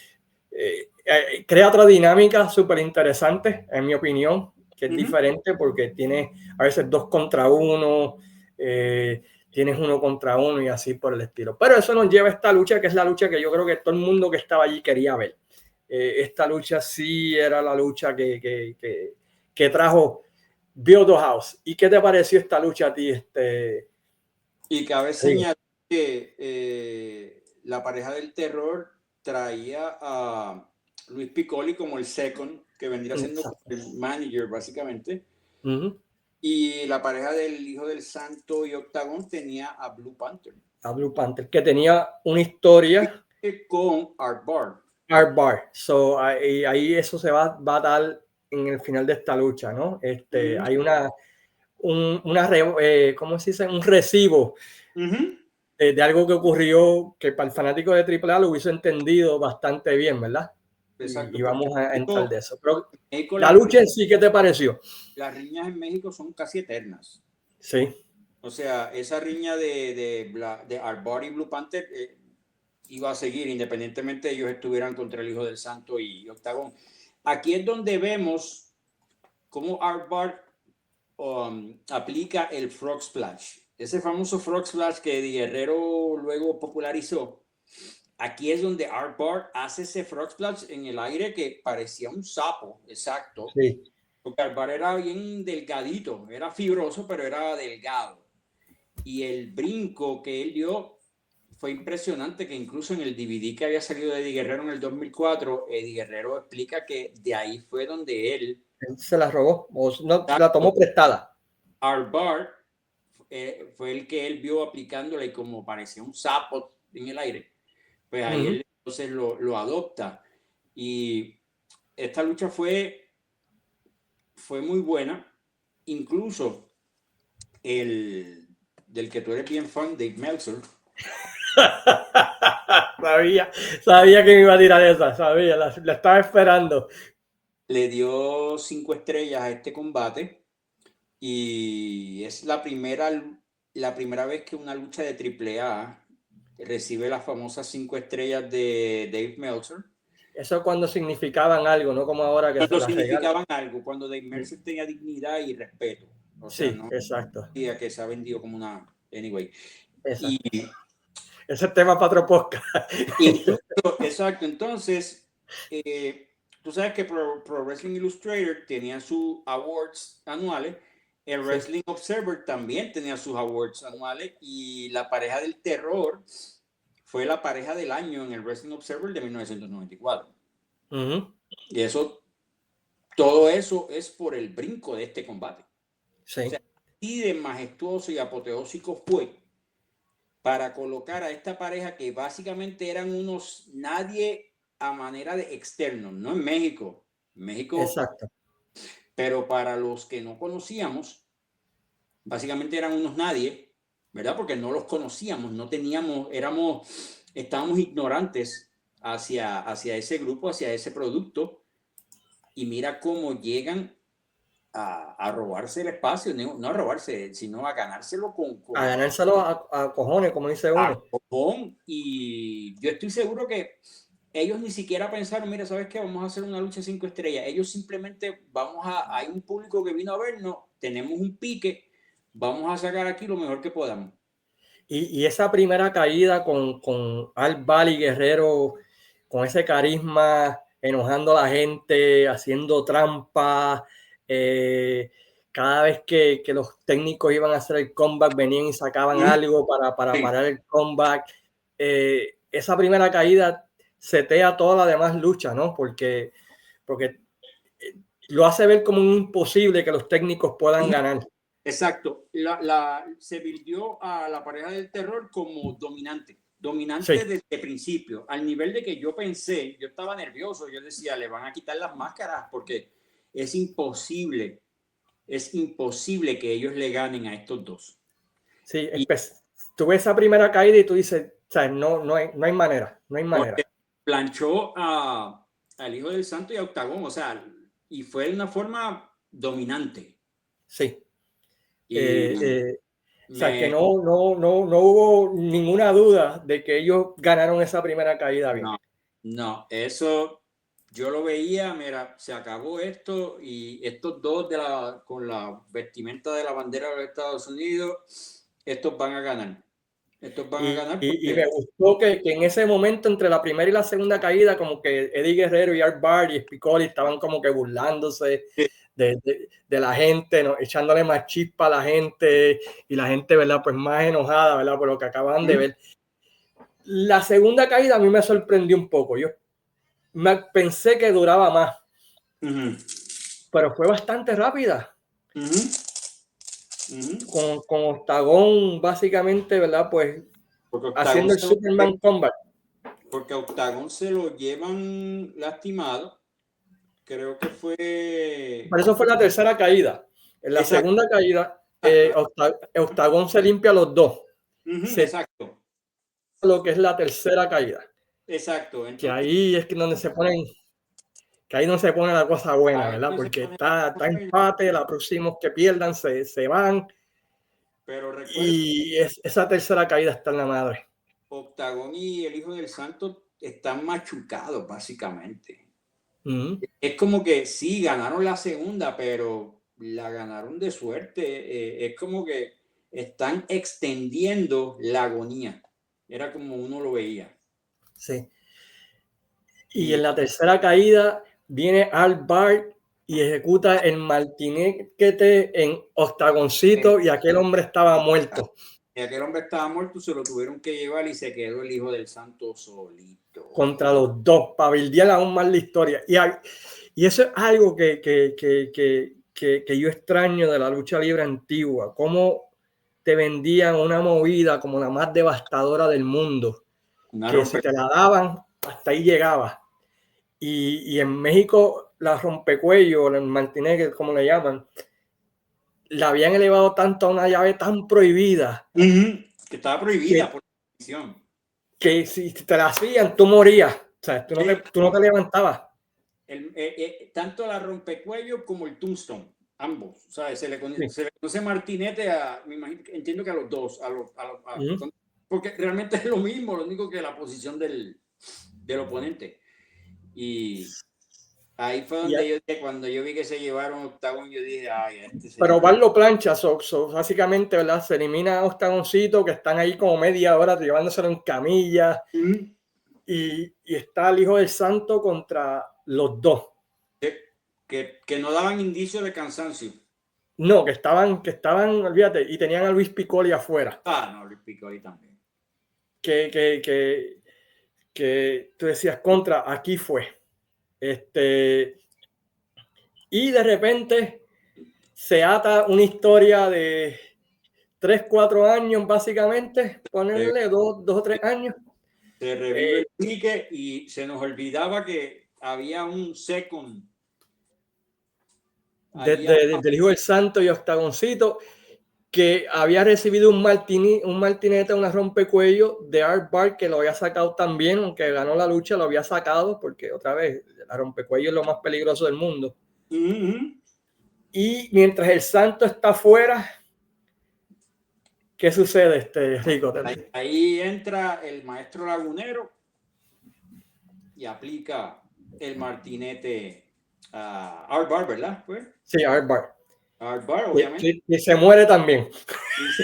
crea otra dinámica súper interesante, en mi opinión, que es diferente porque tiene a veces 2 contra 1, tienes 1 contra 1 y así por el estilo. Pero eso nos lleva a esta lucha, que es la lucha que yo creo que todo el mundo que estaba allí quería ver. Esta lucha sí era la lucha que trajo Build the House. ¿Y qué te pareció esta lucha a ti? Y cabe señalar que la pareja del terror traía a Luis Piccoli como el second, que vendría siendo el manager básicamente. Y la pareja del Hijo del Santo y Octagón tenía a Blue Panther. A Blue Panther, que tenía una historia con Art Bart. Art Bart. So, ahí eso se va a dar en el final de esta lucha, ¿no? Hay ¿cómo se dice? Un recibo de algo que ocurrió que para el fanático de AAA lo hubiese entendido bastante bien, ¿verdad? Exacto. Y vamos a entrar de eso. Pero México, la lucha en sí, ¿qué te pareció? Las riñas en México son casi eternas. Sí. O sea, esa riña de Arbor y Blue Panther iba a seguir independientemente de ellos estuvieran contra el Hijo del Santo y Octagon. Aquí es donde vemos cómo Arbor aplica el Frog Splash. Ese famoso Frog Splash que Eddie Guerrero luego popularizó. Aquí es donde Arbor hace ese Frog Splash en el aire que parecía un sapo, exacto. Sí. Porque Arbor era bien delgadito, era fibroso, pero era delgado. Y el brinco que él dio fue impresionante, que incluso en el DVD que había salido de Eddie Guerrero en el 2004, Eddie Guerrero explica que de ahí fue donde él se la robó, o no, la tomó prestada. Arbor fue el que él vio aplicándola y como parecía un sapo en el aire, pues ahí él entonces lo adopta. Y esta lucha fue muy buena, incluso el del que tú eres bien fan, Dave Meltzer. sabía que me iba a tirar esa, sabía, la estaba esperando. Le dio 5 estrellas a este combate y es la primera vez que una lucha de AAA recibe las famosas 5 estrellas de Dave Meltzer. Eso cuando significaban algo, no como ahora que cuando se las significaban algo, cuando Dave Meltzer tenía dignidad y respeto. O sea, sí, no exacto. que se ha vendido como una... Anyway. Exacto. Y ese tema para otro podcast. Exacto. Entonces, tú sabes que Pro Wrestling Illustrator tenía sus awards anuales. El Wrestling Observer también tenía sus awards anuales. Y la pareja del terror fue la pareja del año en el Wrestling Observer de 1994. Y todo eso es por el brinco de este combate. Sí. O sea, así de majestuoso y apoteósico fue para colocar a esta pareja que básicamente eran unos nadie a manera de externos, no en México. Exacto. Pero para los que no conocíamos, básicamente eran unos nadie, ¿verdad? Porque no los conocíamos, no teníamos, estábamos ignorantes hacia ese grupo, hacia ese producto. Y mira cómo llegan a robarse el espacio, no a robarse, sino a ganárselo a ganárselo a cojones, como dice uno. A cojón, y yo estoy seguro que ellos ni siquiera pensaron, mira, ¿sabes qué? Vamos a hacer una lucha 5 estrellas. Ellos simplemente hay un público que vino a vernos, tenemos un pique, vamos a sacar aquí lo mejor que podamos. Y esa primera caída con Al Bali Guerrero, con ese carisma, enojando a la gente, haciendo trampa, cada vez que los técnicos iban a hacer el comeback, venían y sacaban algo para parar el comeback. Esa primera caída setea toda la demás lucha, ¿no? Porque lo hace ver como un imposible que los técnicos puedan ganar. Exacto. Se vistió a la pareja del terror como dominante desde el principio, al nivel de que yo estaba nervioso, yo decía, le van a quitar las máscaras porque es imposible que ellos le ganen a estos dos. Sí, tú ves esa primera caída y tú dices, o sea, no hay manera. Planchó al Hijo del Santo y a Octagon, o sea, y fue de una forma dominante. Sí. O sea, que no hubo ninguna duda de que ellos ganaron esa primera caída bien. No, eso yo lo veía, mira, se acabó esto y estos dos con la vestimenta de la bandera de los Estados Unidos, estos van a ganar. Y me gustó que en ese momento, entre la primera y la segunda caída, como que Eddie Guerrero y Art Barr y Spicoli estaban como que burlándose de la gente, ¿no? Echándole más chispa a la gente y la gente, ¿verdad? Pues más enojada, ¿verdad? Por lo que acaban de ver. La segunda caída a mí me sorprendió un poco. Yo pensé que duraba más, pero fue bastante rápida. Con Octagon básicamente, ¿verdad? Pues haciendo el Superman Combat. Porque a Octagon se lo llevan lastimado. Creo que fue... Por eso fue la tercera caída. En la segunda caída, Octagon se limpia los dos. Exacto. Lo que es la tercera caída. Exacto. Entonces, que ahí es que donde se ponen... Que ahí no se pone la cosa buena, ¿verdad? Porque está empate, los próximos que pierdan se van. Pero recuerda, Y esa tercera caída está en la madre. Octagón y el Hijo del Santo están machucados, básicamente. Es como que sí, ganaron la segunda, pero la ganaron de suerte. Es como que están extendiendo la agonía. Era como uno lo veía. Sí. Y en Y la tercera caída viene Al Bart y ejecuta el martinete en octagoncito y aquel hombre estaba muerto. y aquel hombre estaba muerto, se lo tuvieron que llevar y se quedó el Hijo del Santo solito. Contra los dos, para bildear aún más la historia. Y eso es algo que yo extraño de la lucha libre antigua, cómo te vendían una movida como la más devastadora del mundo, que si te la daban, hasta ahí llegaba. Y en México la rompecuello, el martinete, como le llaman, la habían elevado tanto a una llave tan prohibida. Que estaba prohibida por la televisión. Que si te la hacían, tú morías. O sea, tú no te levantabas. Tanto la rompecuello como el tombstone, ambos. O sea, se le conoce martinete a, me imagino, entiendo que a los dos, porque realmente es lo mismo, lo único que la posición del oponente. Y ahí fue donde cuando yo vi que se llevaron octagón, yo dije, ay, pero Barlo plancha, básicamente, ¿verdad? Se elimina octagoncito que están ahí como media hora llevándoselo en camilla. Y está el Hijo del Santo contra los dos. Que no daban indicio de cansancio. No, que estaban, olvídate, y tenían a Luis Piccoli afuera. No, Luis Piccoli también. Que tú decías contra, aquí fue. Y de repente se ata una historia de 3, 4 años, básicamente, ponerle 2 o 3 años. Se revive el pique y se nos olvidaba que había un second. Del Hijo del Santo y Octagoncito, que había recibido un martinete, una rompecuello de Art Bart, que lo había sacado también, aunque ganó la lucha, lo había sacado, porque otra vez, la rompecuello es lo más peligroso del mundo. Y mientras el Santo está afuera, ¿qué sucede, Rico? Ahí entra el maestro lagunero y aplica el martinete a Art Bart, ¿verdad? Pues? Sí, Art Bart. Art Bart, obviamente. Y se muere también. Y se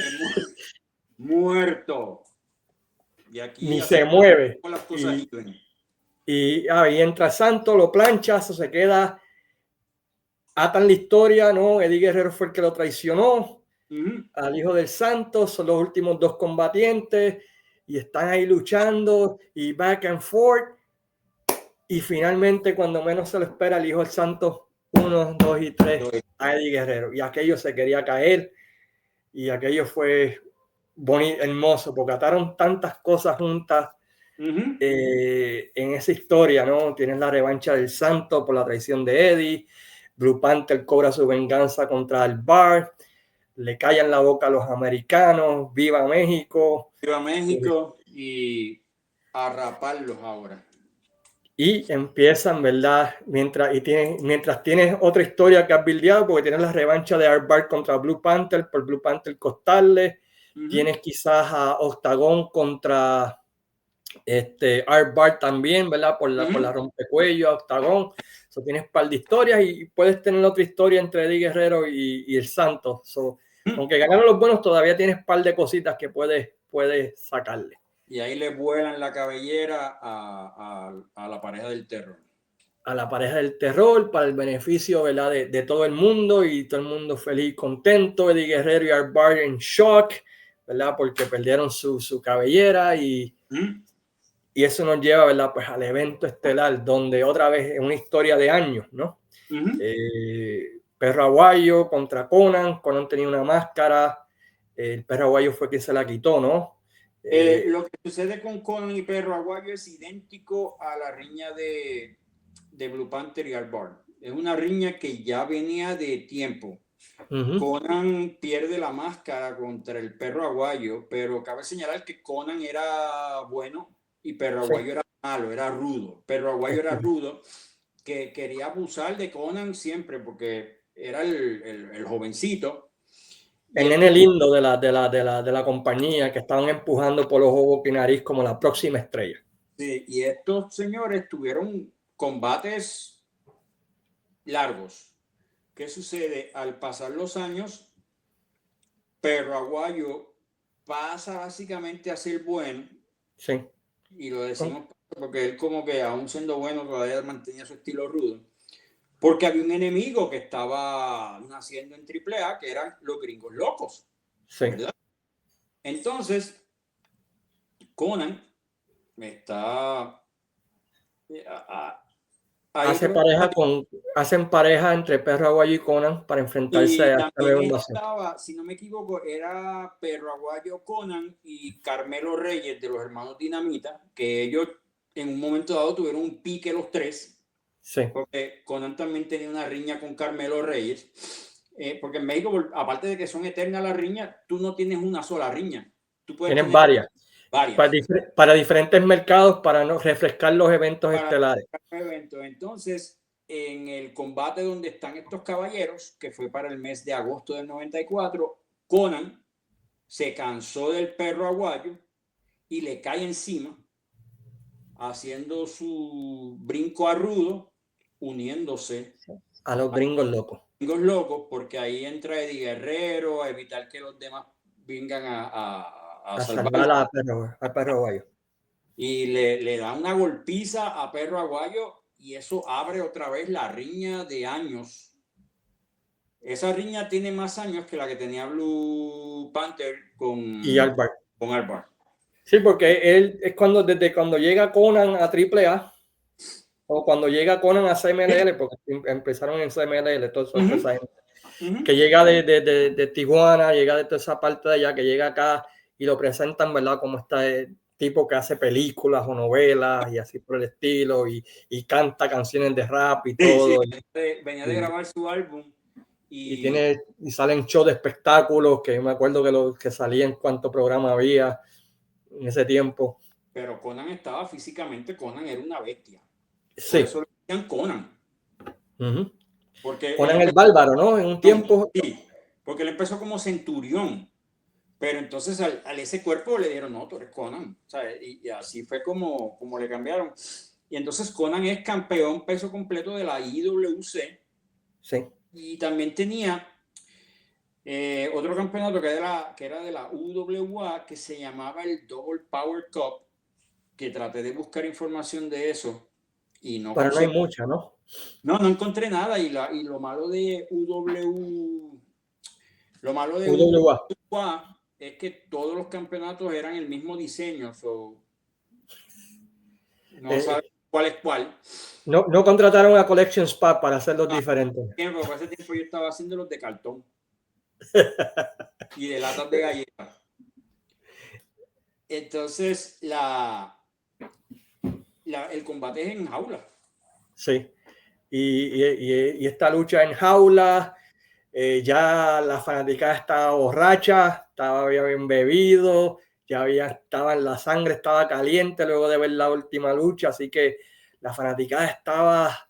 muerto. Y aquí ni se mueve. Las cosas y ahí entra Santo, lo plancha, se queda, atan la historia, ¿no? Eddie Guerrero fue el que lo traicionó al Hijo del Santo, son los últimos dos combatientes y están ahí luchando y back and forth. Y finalmente, cuando menos se lo espera, el Hijo del Santo, 1, 2 y 3, a Eddie Guerrero. Y aquello se quería caer y aquello fue bonito, hermoso, porque ataron tantas cosas juntas en esa historia, ¿no? Tienes la revancha del Santo por la traición de Eddie, Blue Panther cobra su venganza contra el Bar, le callan la boca a los americanos, viva México. Viva México y a raparlos ahora. Y empiezan, ¿verdad? Mientras tienes otra historia que has buildeado, porque tienes la revancha de Art Bart contra Blue Panther, por Blue Panther costarle. Tienes quizás a Octagón contra Art Bart también, ¿verdad? Por la rompecuello, Octagón. Tienes un par de historias y puedes tener otra historia entre Eddie Guerrero y el Santo. Aunque ganaron los buenos, todavía tienes un par de cositas que puedes sacarle. Y ahí le vuelan la cabellera a la pareja del terror. A la pareja del terror, para el beneficio, ¿verdad? De todo el mundo y todo el mundo feliz, contento. Eddie Guerrero y Art Bart en shock, ¿verdad? Porque perdieron su cabellera y eso nos lleva, ¿verdad? Pues al evento estelar, donde otra vez es una historia de años, ¿no? Perro Aguayo contra Conan tenía una máscara, el Perro Aguayo fue quien se la quitó, ¿no? Lo que sucede con Conan y Perro Aguayo es idéntico a la riña de Blue Panther y Art Bart. Es una riña que ya venía de tiempo. Conan pierde la máscara contra el Perro Aguayo, pero cabe señalar que Conan era bueno y Perro Aguayo era malo, era rudo. Perro Aguayo era rudo, que quería abusar de Conan siempre porque era el jovencito. el nene lindo de la compañía que estaban empujando por los ojos y nariz como la próxima estrella. Sí, y estos señores tuvieron combates largos. ¿Qué sucede? Al pasar los años, Perro Aguayo pasa básicamente a ser bueno. Sí. Y lo decimos porque él como que aún siendo bueno todavía mantenía su estilo rudo. Porque había un enemigo que estaba naciendo en AAA, que eran los Gringos Locos. Sí. ¿Verdad? Entonces, Conan está... hacen pareja entre Perro Aguayo y Conan para enfrentarse a esta nueva invasión. Estaba, si no me equivoco, era Perro Aguayo, Conan y Carmelo Reyes de los hermanos Dinamita, que ellos en un momento dado tuvieron un pique los tres. Sí. Porque Conan también tenía una riña con Carmelo Reyes. Porque en México, aparte de que son eternas las riñas, tú no tienes una sola riña. Tú puedes Tienes tener varias. Para diferentes mercados, para no refrescar los eventos estelares. Entonces, en el combate donde están estos caballeros, que fue para el mes de agosto del 94, Conan se cansó del Perro Aguayo y le cae encima, haciendo su brinco a rudo, uniéndose a los Gringos Locos. Gringos Locos, porque ahí entra Eddie Guerrero a evitar que los demás vengan a salvar a Perro Aguayo. Y le da una golpiza a Perro Aguayo y eso abre otra vez la riña de años. Esa riña tiene más años que la que tenía Blue Panther con Albar. Sí, porque él es desde cuando llega Conan a AAA o cuando llega Conan a CMLL, porque empezaron en CMLL, todos esos que llega de Tijuana, llega de toda esa parte de allá, que llega acá y lo presentan, ¿verdad? Como este tipo que hace películas o novelas y así por el estilo y canta canciones de rap y todo. Sí, venía de grabar su álbum. Y salen shows de espectáculos que me acuerdo que salía en cuánto programa había en ese tiempo. Pero Conan estaba físicamente, Conan era una bestia. Sí. Por eso le decían Conan. Porque Conan el bárbaro, ¿no? En un tiempo. Sí, porque él empezó como centurión. Pero entonces al ese cuerpo le dieron, no, tú eres Conan. ¿Sabes? Y así fue como le cambiaron. Y entonces Conan es campeón peso completo de la IWC. Sí. Y también tenía otro campeonato que era de la UWA, que se llamaba el Double Power Cup, que traté de buscar información de eso y no pero conseguí. No hay mucha, ¿no? No encontré nada. Y lo malo de UWA es que todos los campeonatos eran el mismo diseño, no sabes cuál es cuál. No contrataron a Collection Spa para hacerlos diferentes. Por ese tiempo yo estaba haciendo los de cartón y de latas de galletas. Entonces el combate es en jaula. Sí. Y esta lucha en jaula, ya la fanaticada estaba borracha, había bien bebido, la sangre estaba caliente luego de ver la última lucha, así que la fanaticada estaba,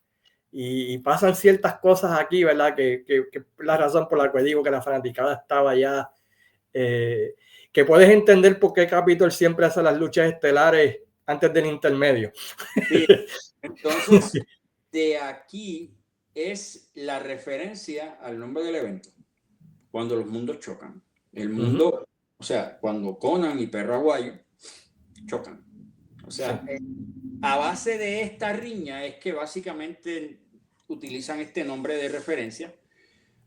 y pasan ciertas cosas aquí, ¿verdad? Que la razón por la que digo que la fanaticada estaba ya, que puedes entender por qué Capitol siempre hace las luchas estelares antes del intermedio. Sí. Entonces, de aquí es la referencia al nombre del evento, cuando los mundos chocan. El mundo, o sea, cuando Conan y Perro Aguayo chocan. O sea, a base de esta riña es que básicamente utilizan este nombre de referencia,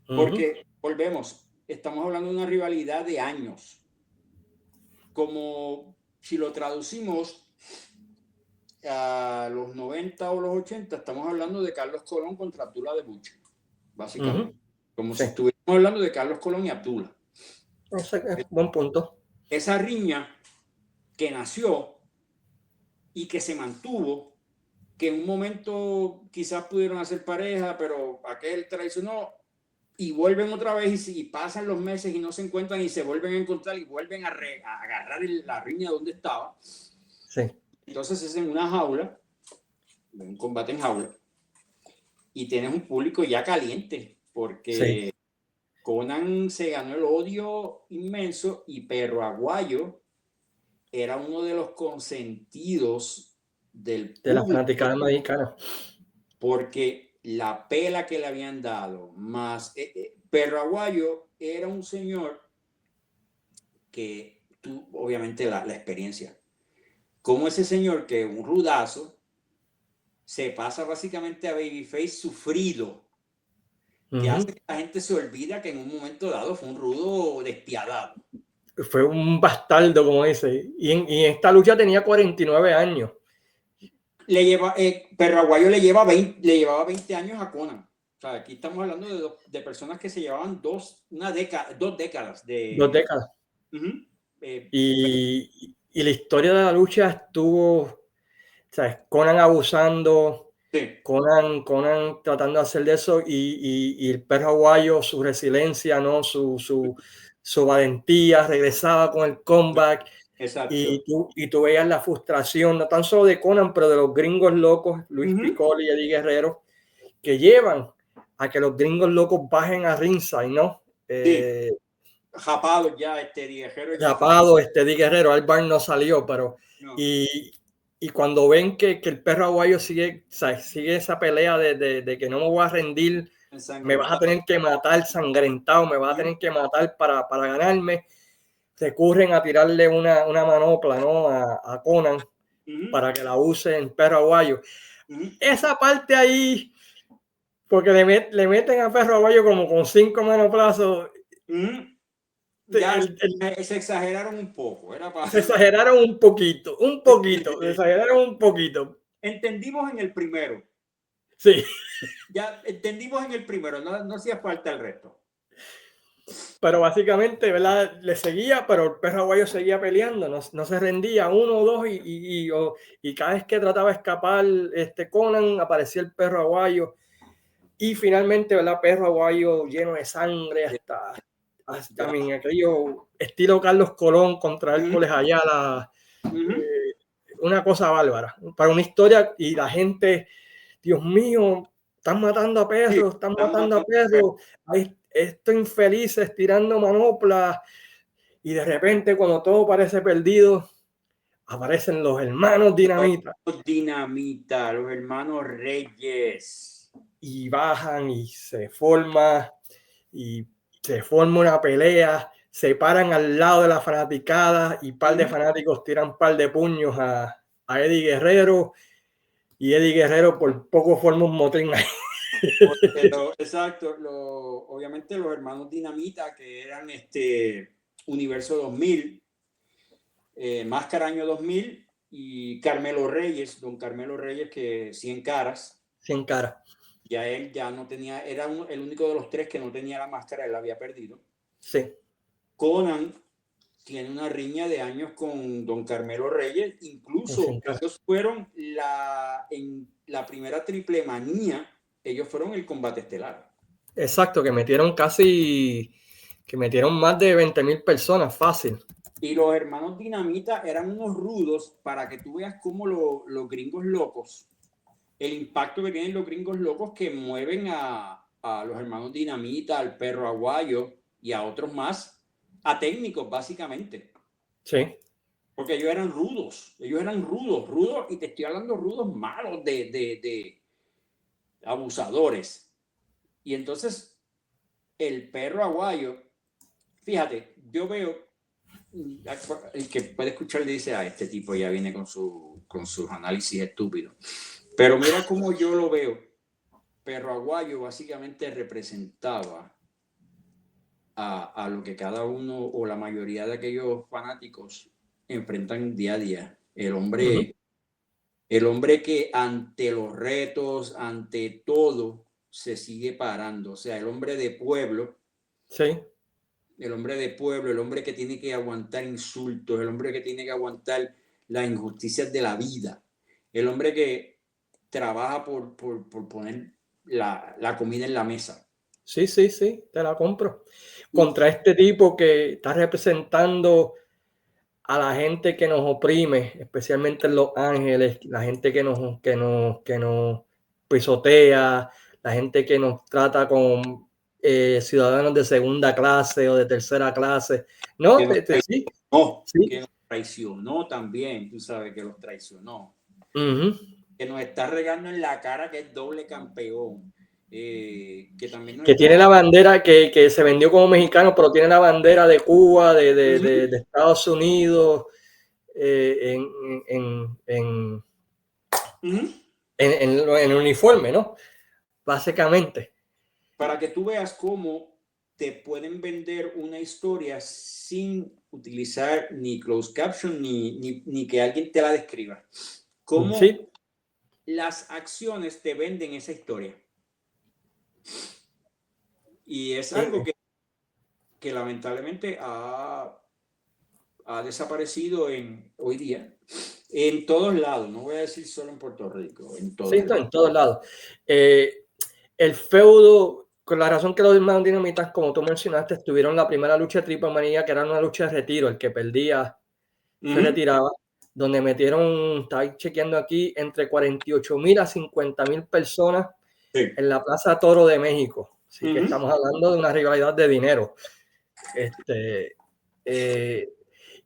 porque volvemos, estamos hablando de una rivalidad de años. Como si lo traducimos a los 90 o los 80, estamos hablando de Carlos Colón contra Abdullah de Buche, básicamente. Como si estuviéramos hablando de Carlos Colón y Abdullah. Buen punto. Esa riña que nació y que se mantuvo, que en un momento quizás pudieron hacer pareja, pero aquel traicionó y vuelven otra vez y pasan los meses y no se encuentran y se vuelven a encontrar y vuelven a agarrar la riña donde estaba. Sí. Entonces es en una jaula, un combate en jaula, y tienes un público ya caliente, porque Conan se ganó el odio inmenso y Perro Aguayo era uno de los consentidos del De la público fanaticada mexicana. porque la pela que le habían dado, más Perro Aguayo era un señor que tú, obviamente la experiencia, como ese señor que un rudazo se pasa básicamente a Babyface sufrido, que hace que la gente se olvida que en un momento dado fue un rudo despiadado. Fue un bastardo, como dice. Y en esta lucha tenía 49 años. Perro Aguayo le llevaba 20 años a Conan. O sea, aquí estamos hablando de personas que se llevaban dos décadas. 2 décadas. Y la historia de la lucha estuvo, ¿sabes? Conan abusando, Sí. Conan tratando de hacer de eso y el Perro Aguayo, su resiliencia, ¿no? Su valentía, regresaba con el comeback. Exacto. Y tú veías la frustración, no tan solo de Conan, pero de los gringos locos, Luis Piccoli y Eddie Guerrero, que llevan a que los gringos locos bajen a ringside, ¿no? Sí. Japado ya, Guerrero. Rapado, Eddie Guerrero, Albar no salió, pero No. y cuando ven que el Perro Aguayo sigue esa pelea de que no me voy a rendir, me vas a tener que matar sangrentado, me vas a tener que matar para ganarme, recurren a tirarle una manopla, ¿no? a Conan para que la use en Perro Aguayo. Esa parte ahí, porque le meten a Perro Aguayo como con 5 manoplazos. Ya se exageraron un poco. Se exageraron un poquito, se exageraron un poquito. Entendimos en el primero. Sí. Ya entendimos en el primero, no hacía falta el resto. Pero básicamente, ¿verdad? Le seguía, pero el Perro Aguayo seguía peleando, no se rendía, 1 o 2, y cada vez que trataba de escapar Conan, aparecía el Perro Aguayo, y finalmente, ¿verdad? Perro Aguayo lleno de sangre, hasta también aquello, estilo Carlos Colón contra Hércules Ayala, una cosa bárbara, para una historia, y la gente, Dios mío, están matando a perros, están matando a perros, hay estos infelices tirando manoplas, y de repente cuando todo parece perdido, aparecen los hermanos Dinamita. Los hermanos Reyes. Y bajan y se forma una pelea, se paran al lado de la fanaticada y un par de fanáticos tiran un par de puños a Eddie Guerrero, y Eddie Guerrero por poco forma un motín ahí. Exacto, obviamente los hermanos Dinamita, que eran Universo 2000, Máscara Año 2000, y Carmelo Reyes, don Carmelo Reyes, que 100 caras. 100 caras. Ya él ya no tenía, era el único de los tres que no tenía la máscara, él la había perdido. Sí. Conan tiene una riña de años con don Carmelo Reyes, incluso ellos fueron en la primera Triple Manía, ellos fueron el combate estelar. Exacto, que metieron más de 20,000 personas, fácil. Y los hermanos Dinamita eran unos rudos, para que tú veas cómo los gringos locos, el impacto que tienen los gringos locos que mueven a los hermanos Dinamita, al Perro Aguayo y a otros más, a técnicos básicamente. Sí. Porque ellos eran rudos, y te estoy hablando rudos malos, de abusadores. Y entonces el Perro Aguayo, fíjate, yo veo, el que puede escuchar dice, este tipo ya viene con sus análisis estúpidos. Pero mira cómo yo lo veo. Perro Aguayo básicamente representaba a lo que cada uno o la mayoría de aquellos fanáticos enfrentan día a día. El hombre que ante los retos, ante todo, se sigue parando. O sea, el hombre de pueblo. Sí. El hombre de pueblo, el hombre que tiene que aguantar insultos, el hombre que tiene que aguantar las injusticias de la vida, el hombre que trabaja por poner la comida en la mesa. Sí, te la compro. Contra este tipo que está representando a la gente que nos oprime, especialmente en Los Ángeles, la gente que nos pisotea, la gente que nos trata con ciudadanos de segunda clase o de tercera clase. No, sí. Sí. Que nos traicionó también, tú sabes que los traicionó. Que nos está regando en la cara que es doble campeón. Que también que tiene la bandera que se vendió como mexicano, pero tiene la bandera de Cuba, de Estados Unidos, en el uniforme, ¿no? Básicamente. Para que tú veas cómo te pueden vender una historia sin utilizar ni closed caption ni que alguien te la describa. Cómo las acciones te venden esa historia. Y es algo que lamentablemente ha desaparecido hoy día en todos lados. No voy a decir solo en Puerto Rico, en todos lados. En todos lados. El feudo, con la razón que los hermanos Dinamitas, como tú mencionaste, estuvieron en la primera lucha de Triple Manía, que era una lucha de retiro, el que perdía se retiraba, donde metieron, está chequeando aquí, entre 48,000 a 50,000 personas en la Plaza Toro de México. Así que estamos hablando de una rivalidad de dinero.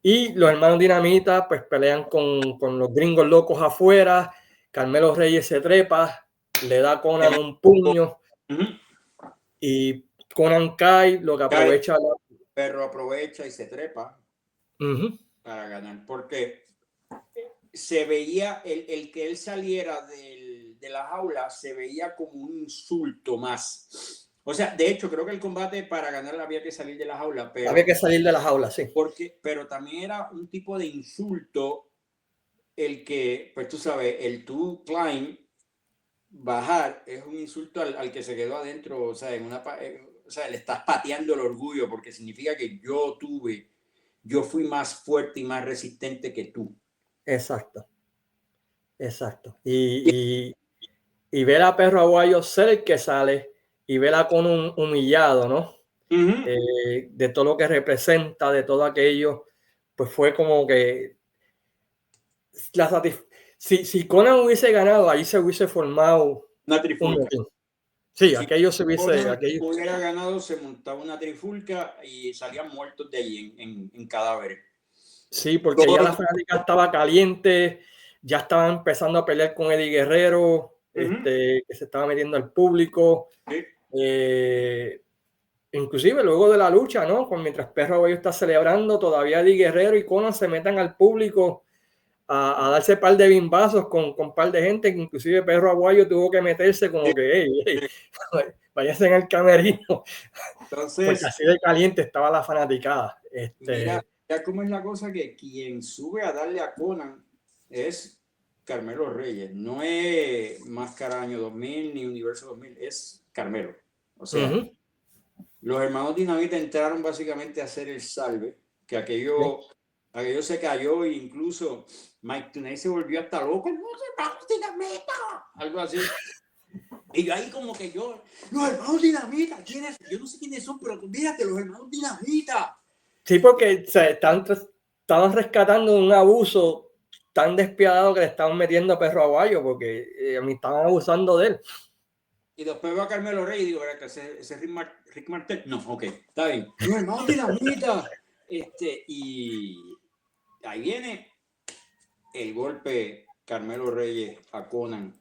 Y los hermanos Dinamita pues pelean con los gringos locos afuera. Carmelo Reyes se trepa, le da a Conan un puño y Conan cae, lo que aprovecha. Perro aprovecha y se trepa para ganar, porque se veía el que él saliera de la jaula, se veía como un insulto más. O sea, de hecho, creo que el combate para ganar había que salir de la jaula. Pero, había que salir de la jaula, sí. Pero también era un tipo de insulto el que, pues tú sabes, el tú climb, bajar, es un insulto al que se quedó adentro, o sea, le estás pateando el orgullo, porque significa que yo fui más fuerte y más resistente que tú. Exacto. Y ver a Perro Aguayo ser el que sale y verla con un humillado, ¿no? De todo lo que representa, de todo aquello, pues fue como que si Conan hubiese ganado, ahí se hubiese formado una trifulca. Sí, aquello se hubiese... Si hubiera ganado, se montaba una trifulca y salían muertos de allí en cadáveres. Sí, porque ya la fanática estaba caliente, ya estaban empezando a pelear con Eddie Guerrero, que se estaba metiendo al público. Inclusive luego de la lucha, ¿no? Mientras Perro Aguayo está celebrando, todavía Eddie Guerrero y Conan se metan al público a darse un par de bimbazos con un par de gente, que inclusive Perro Aguayo tuvo que meterse como que, váyase en el camerino. Entonces, porque así de caliente estaba la fanaticada. Mira, ya cómo es la cosa, que quien sube a darle a Conan es Carmelo Reyes, no es Máscara Año 2000 ni Universo 2000, es Carmelo. O sea, los hermanos Dinamita entraron básicamente a hacer el salve, que aquello se cayó e incluso Mike Tenay se volvió hasta loco. ¡No, hermanos Dinamita! Algo así. Y yo ahí como que los hermanos Dinamita, ¿quiénes? Yo no sé quiénes son, pero mírate, los hermanos Dinamita. Sí, porque estaban rescatando un abuso tan despiadado que le estaban metiendo a Perro Aguayo, porque estaban abusando de él. Y después va a Carmelo Rey y digo, ese Rick Martel. No, ok, está bien. Los hermanos Dinamita. Y ahí viene el golpe Carmelo Reyes a Conan.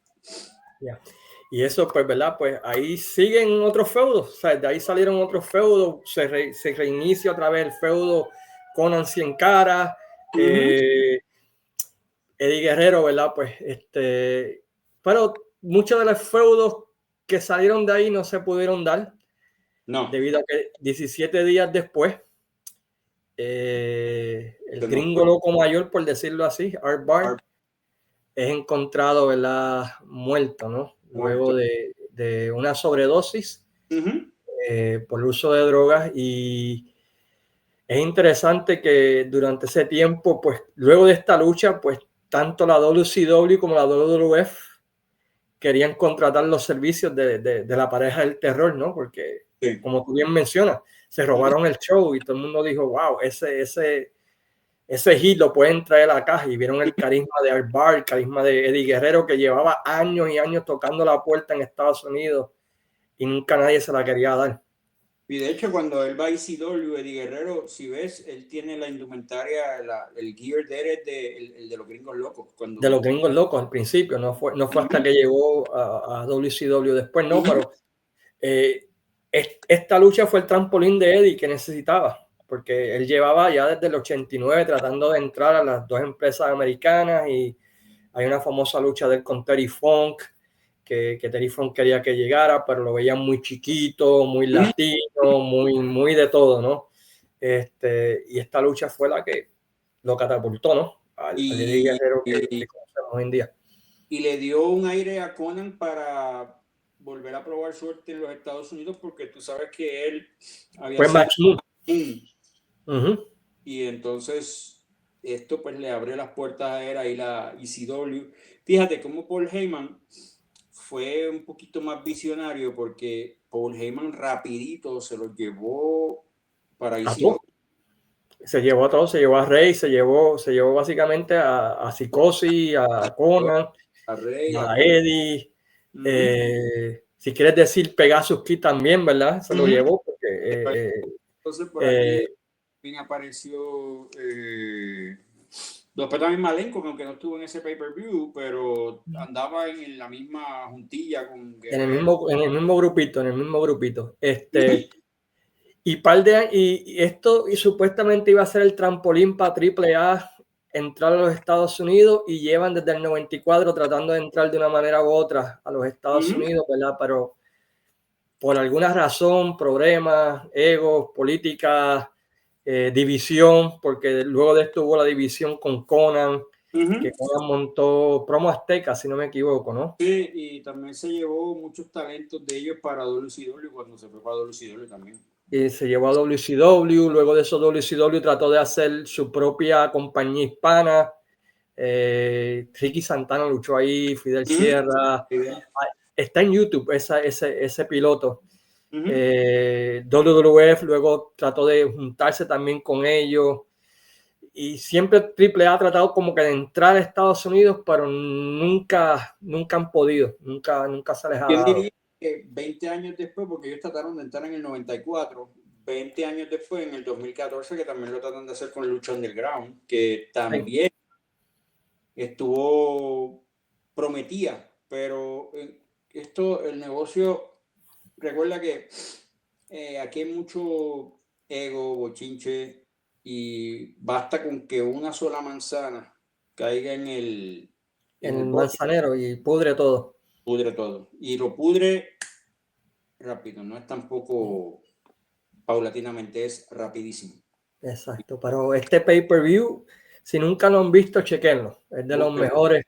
Y eso, pues, ¿verdad? Pues ahí siguen otros feudos. O sea, de ahí salieron otros feudos. Se reinicia otra vez el feudo Conan Cien Caras. Eddie Guerrero, ¿verdad? Pues, pero muchos de los feudos que salieron de ahí no se pudieron dar. No. Debido a que 17 días después, el gringo loco mayor, por decirlo así, Art Barr, es encontrado, ¿verdad? Muerto, ¿no? Luego de una sobredosis por uso de drogas. Y es interesante que durante ese tiempo, pues luego de esta lucha, pues tanto la WCW como la WWF querían contratar los servicios de la pareja del terror, ¿no? Porque, como tú bien mencionas, se robaron el show y todo el mundo dijo, wow, ese hit lo pueden traer a la caja. Y vieron el carisma de Art Barr, el carisma de Eddie Guerrero, que llevaba años y años tocando la puerta en Estados Unidos y nunca nadie se la quería dar. Y de hecho, cuando él va a ECW, Eddie Guerrero, si ves, él tiene la indumentaria, el gear de él es el de los gringos locos. De los gringos locos al principio, no fue hasta que llegó a WCW después, no, pero esta lucha fue el trampolín de Eddie que necesitaba, porque él llevaba ya desde el 89 tratando de entrar a las dos empresas americanas y hay una famosa lucha de él con Terry Funk, que Terry Funk quería que llegara, pero lo veían muy chiquito, muy latino, muy de todo, ¿no? Y esta lucha fue la que lo catapultó, ¿no? Al Eddie Guerrero que conocemos hoy en día. Y le dio un aire a Conan para volver a probar suerte en los Estados Unidos, porque tú sabes que él había fue Match Moon. Y entonces esto pues le abrió las puertas a él ahí la ECW. Fíjate cómo Paul Heyman fue un poquito más visionario, porque Paul Heyman rapidito se lo llevó para ECW. Se llevó a todos, se llevó a Rey, se llevó básicamente a Psicosis, a Conan, a Rey, a Eddie. Si quieres decir Pegasus Kid también, ¿verdad? Se lo llevó porque entonces por aquí apareció después también Malenko, aunque no estuvo en ese pay-per-view, pero andaba en la misma juntilla con Guerrero. En el mismo grupito. Y esto supuestamente iba a ser el trampolín para AAA entrar a los Estados Unidos, y llevan desde el 94 tratando de entrar de una manera u otra a los Estados Unidos, ¿verdad? Pero por alguna razón, problemas, egos, políticas, división, porque luego de esto hubo la división con Conan, que Conan montó Promo Azteca, si no me equivoco, ¿no? Sí, y también se llevó muchos talentos de ellos para WCW cuando se fue para WCW también. Y se llevó a WCW, luego de eso WCW trató de hacer su propia compañía hispana. Ricky Santana luchó ahí, Fidel Sierra. Está en YouTube ese piloto. WWF luego trató de juntarse también con ellos, y siempre AAA ha tratado como que de entrar a Estados Unidos, pero nunca han podido, nunca se les ha dado. Yo diría que 20 años después, porque ellos trataron de entrar en el 94, 20 años después, en el 2014, que también lo tratan de hacer con Lucha Underground, que también estuvo, prometía, pero el negocio, recuerda que aquí hay mucho ego, bochinche, y basta con que una sola manzana caiga en el manzanero y pudre todo. Pudre todo. Y lo pudre rápido, no es tampoco paulatinamente, es rapidísimo. Exacto, pero este pay-per-view, si nunca lo han visto, chequenlo. Es de los mejores.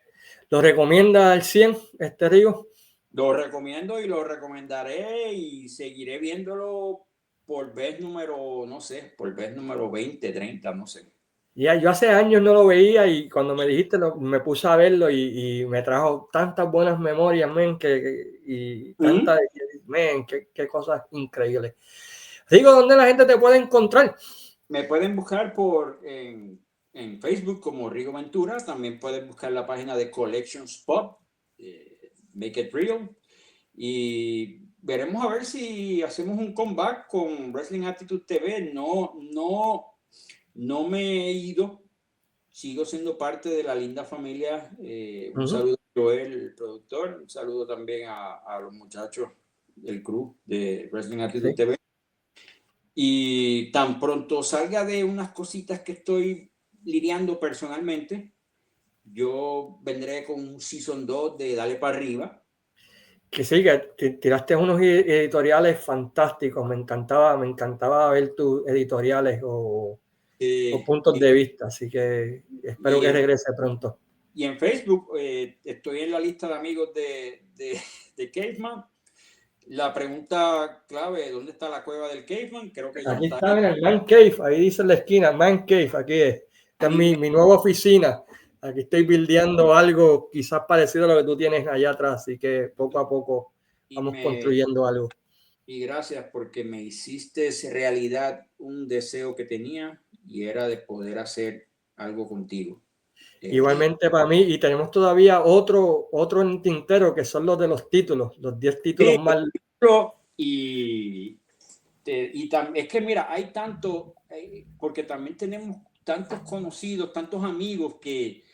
¿Lo recomienda al 100, Rigo? Lo recomiendo y lo recomendaré, y seguiré viéndolo por vez número, no sé, por vez número 20, 30, no sé. Ya, yo hace años no lo veía, y cuando me dijiste me puse a verlo y me trajo tantas buenas memorias, men, qué cosas increíbles. Rigo, ¿dónde la gente te puede encontrar? Me pueden buscar en Facebook como Rigo Ventura. También pueden buscar la página de Collection Spot, Make It Real. Y veremos a ver si hacemos un comeback con Wrestling Attitude TV. No me he ido. Sigo siendo parte de la linda familia. Un saludo a Joel, el productor. Un saludo también a los muchachos del crew de Wrestling Attitude TV. Y tan pronto salga de unas cositas que estoy lidiando personalmente, yo vendré con un Season 2 de Dale para Arriba. Que sí, que tiraste unos editoriales fantásticos. Me encantaba ver tus editoriales o puntos de vista. Así que espero que regrese pronto. Y en Facebook estoy en la lista de amigos de Caveman. La pregunta clave, ¿dónde está la cueva del Caveman? Creo que ya aquí está en el Man Cave, ahí dice en la esquina, Man Cave, aquí es. Esta es mi nueva oficina. Aquí estoy buildeando algo quizás parecido a lo que tú tienes allá atrás, así que poco a poco vamos construyendo algo. Y gracias, porque me hiciste realidad un deseo que tenía, y era de poder hacer algo contigo. Igualmente para mí, y tenemos todavía otro en tintero, que son los de los títulos, los 10 títulos más. Y es que mira, hay tanto, porque también tenemos tantos conocidos, tantos amigos que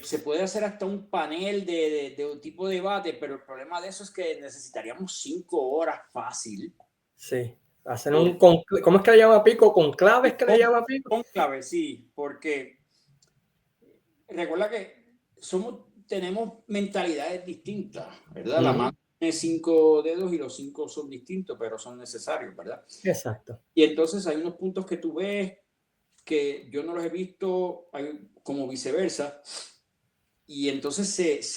se puede hacer hasta un panel de un tipo de debate, pero el problema de eso es que necesitaríamos 5 horas fácil. Sí, hacen ¿cómo es que le llama Pico? ¿Con claves que le llama Pico? Con claves, sí, porque recuerda que tenemos mentalidades distintas, ¿verdad? La mano tiene 5 dedos y los 5 son distintos, pero son necesarios, ¿verdad? Exacto. Y entonces hay unos puntos que tú ves que yo no los he visto, como viceversa. Y entonces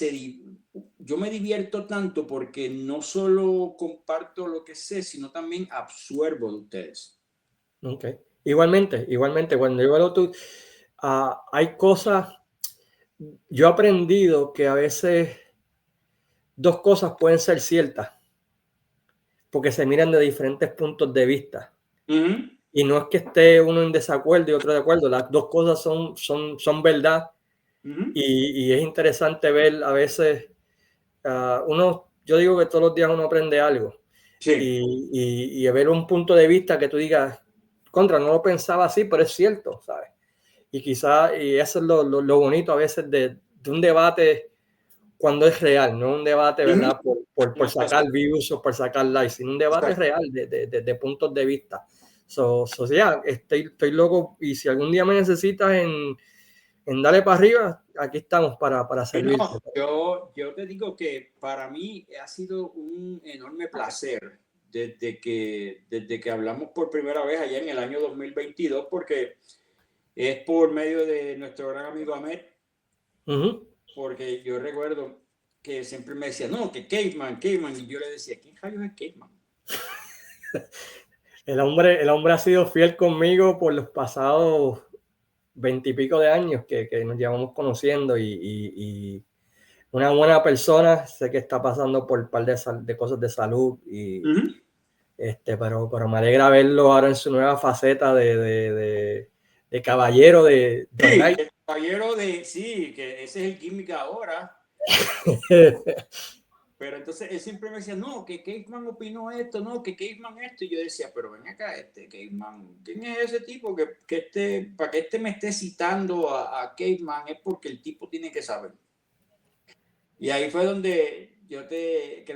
yo me divierto tanto porque no solo comparto lo que sé, sino también absorbo de ustedes. Ok. Igualmente, cuando yo veo hay cosas, yo he aprendido que a veces dos cosas pueden ser ciertas, porque se miran de diferentes puntos de vista. Y no es que esté uno en desacuerdo y otro de acuerdo, las dos cosas son verdad. Y es interesante ver a veces, yo digo que todos los días uno aprende algo. Sí. Y ver un punto de vista que tú digas, no lo pensaba así, pero es cierto, ¿sabes? Y quizás, y eso es lo bonito a veces de un debate cuando es real, no un debate, ¿verdad? Por sacar views o por sacar likes, sino un debate real de puntos de vista. Estoy loco, y si algún día me necesitas en darle para arriba, aquí estamos para servirte. No, yo te digo que para mí ha sido un enorme placer desde que hablamos por primera vez allá en el año 2022, porque es por medio de nuestro gran amigo Ahmed, porque yo recuerdo que siempre me decía, no, que Caveman, y yo le decía, ¿quién rayos es Caveman? El hombre ha sido fiel conmigo por los pasados 20 y pico de años que nos llevamos conociendo, y una buena persona. Sé que está pasando por un par de cosas de salud, pero me alegra verlo ahora en su nueva faceta de caballero de The Night. El caballero sí, que ese es el gimmick ahora. Pero entonces él siempre me decía, no, que Caveman opinó esto, no, que Caveman esto. Y yo decía, pero ven acá, Caveman, ¿quién es ese tipo? Para que me esté citando a Caveman es porque el tipo tiene que saber. Y ahí fue donde creo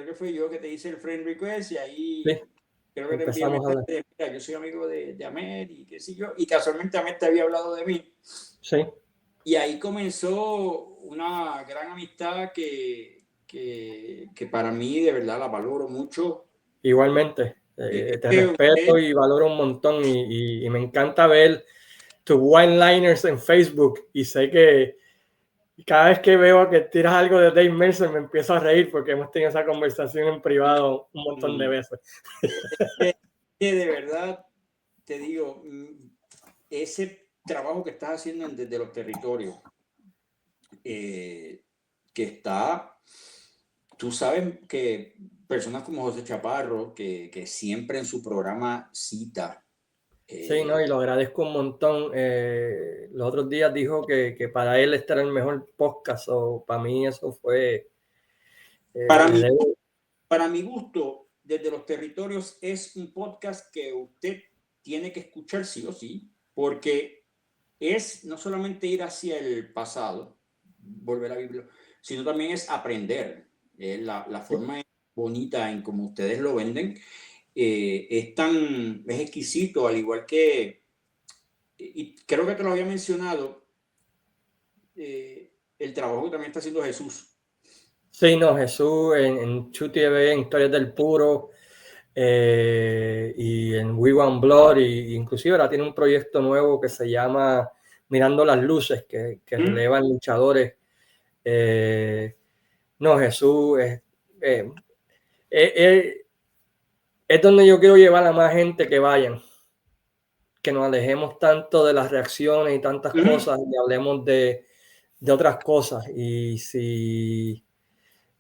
que fue yo que te hice el friend request, y ahí creo que te envié un mensaje, mira, yo soy amigo de Ahmed y qué sé yo, y casualmente Ahmed te había hablado de mí. Sí. Y ahí comenzó una gran amistad que para mí de verdad la valoro mucho. Igualmente, te respeto y valoro un montón, y me encanta ver tus one-liners en Facebook, y sé que cada vez que veo que tiras algo de Dave Mercer me empiezo a reír, porque hemos tenido esa conversación en privado un montón de veces. Que de verdad te digo, ese trabajo que estás haciendo desde los territorios, que está, tú sabes que personas como José Chaparro, que siempre en su programa cita. Sí, no, y lo agradezco un montón. Los otros días dijo que para él este era el mejor podcast, o para mí eso fue... Para mi gusto, desde los territorios es un podcast que usted tiene que escuchar sí o sí, porque es no solamente ir hacia el pasado, volver a vivirlo, sino también es aprender. La forma bonita en como ustedes lo venden es exquisito, al igual que, y creo que te lo había mencionado, el trabajo que también está haciendo Jesús. Sí, no, Jesús en Chu TV, en Historias del Puro, y en We Want Blood, y inclusive ahora tiene un proyecto nuevo que se llama Mirando las Luces, que relevan luchadores. No, Jesús es donde yo quiero llevar a más gente, que vayan, que nos alejemos tanto de las reacciones y tantas cosas, y hablemos de otras cosas. Y si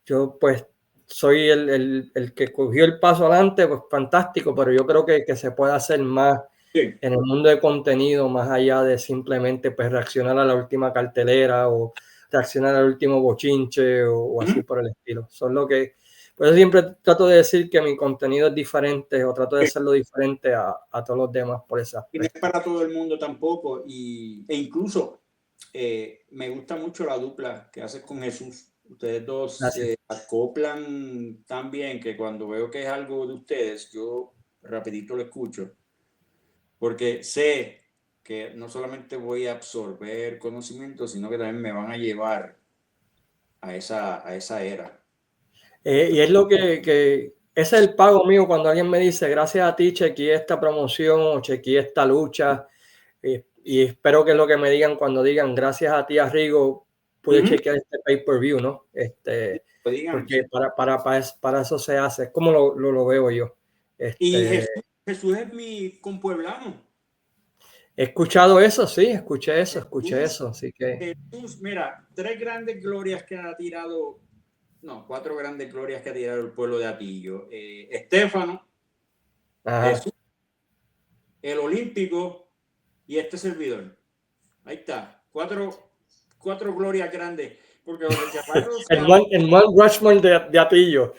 yo pues soy el que cogió el paso adelante, pues fantástico, pero yo creo que se puede hacer más en el mundo de contenido, más allá de simplemente pues reaccionar a la última cartelera, o reaccionar al último bochinche, o así por el estilo. Son lo que Por eso siempre trato de decir que mi contenido es diferente o trato de hacerlo diferente a todos los demás por ese Y no aspecto. es para todo el mundo tampoco. E incluso me gusta mucho la dupla que haces con Jesús. Ustedes dos se acoplan tan bien que cuando veo que es algo de ustedes, yo rapidito lo escucho. Porque sé que no solamente voy a absorber conocimiento, sino que también me van a llevar a esa era. Y es lo que ese es el pago mío cuando alguien me dice, gracias a ti chequeé esta promoción o chequeé esta lucha. Y espero que es lo que me digan cuando digan, gracias a ti, Arrigo, pude chequear este pay-per-view, ¿no? Porque para eso se hace, es como lo veo yo. Y Jesús es mi compueblano. He escuchado eso, sí, escuché eso, así que... Jesús, mira, 3 grandes glorias que ha tirado, no, 4 grandes glorias que ha tirado el pueblo de Atillo. Estéfano, Jesús, el Olímpico y este servidor. Ahí está, cuatro glorias grandes. Porque José Chaparro el Mount Rushmore de Atillo.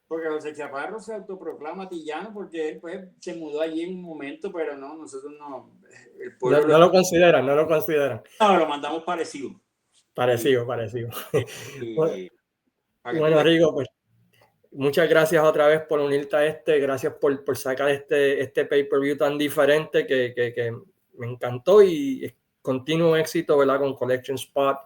Porque José Chaparro se autoproclama atillano porque él pues, se mudó allí en un momento, pero no, nosotros no. El pueblo no lo consideran. No, lo mandamos parecido. Parecido. Bueno, Rigo, Rigo, pues muchas gracias otra vez por unirte a gracias por sacar este pay-per-view tan diferente que me encantó y continuo éxito, ¿verdad? Con Collection Spot,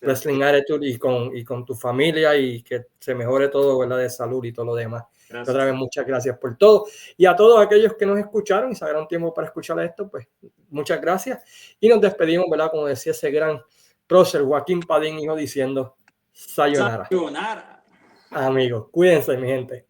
Wrestling Attitude y con tu familia y que se mejore todo, ¿verdad? De salud y todo lo demás. Otra vez muchas gracias por todo. Y a todos aquellos que nos escucharon y sacaron tiempo para escuchar esto, pues muchas gracias. Y nos despedimos, ¿verdad? Como decía ese gran prócer Joaquín Padín, hijo, diciendo sayonara. Sayonara. Amigos, cuídense, mi gente.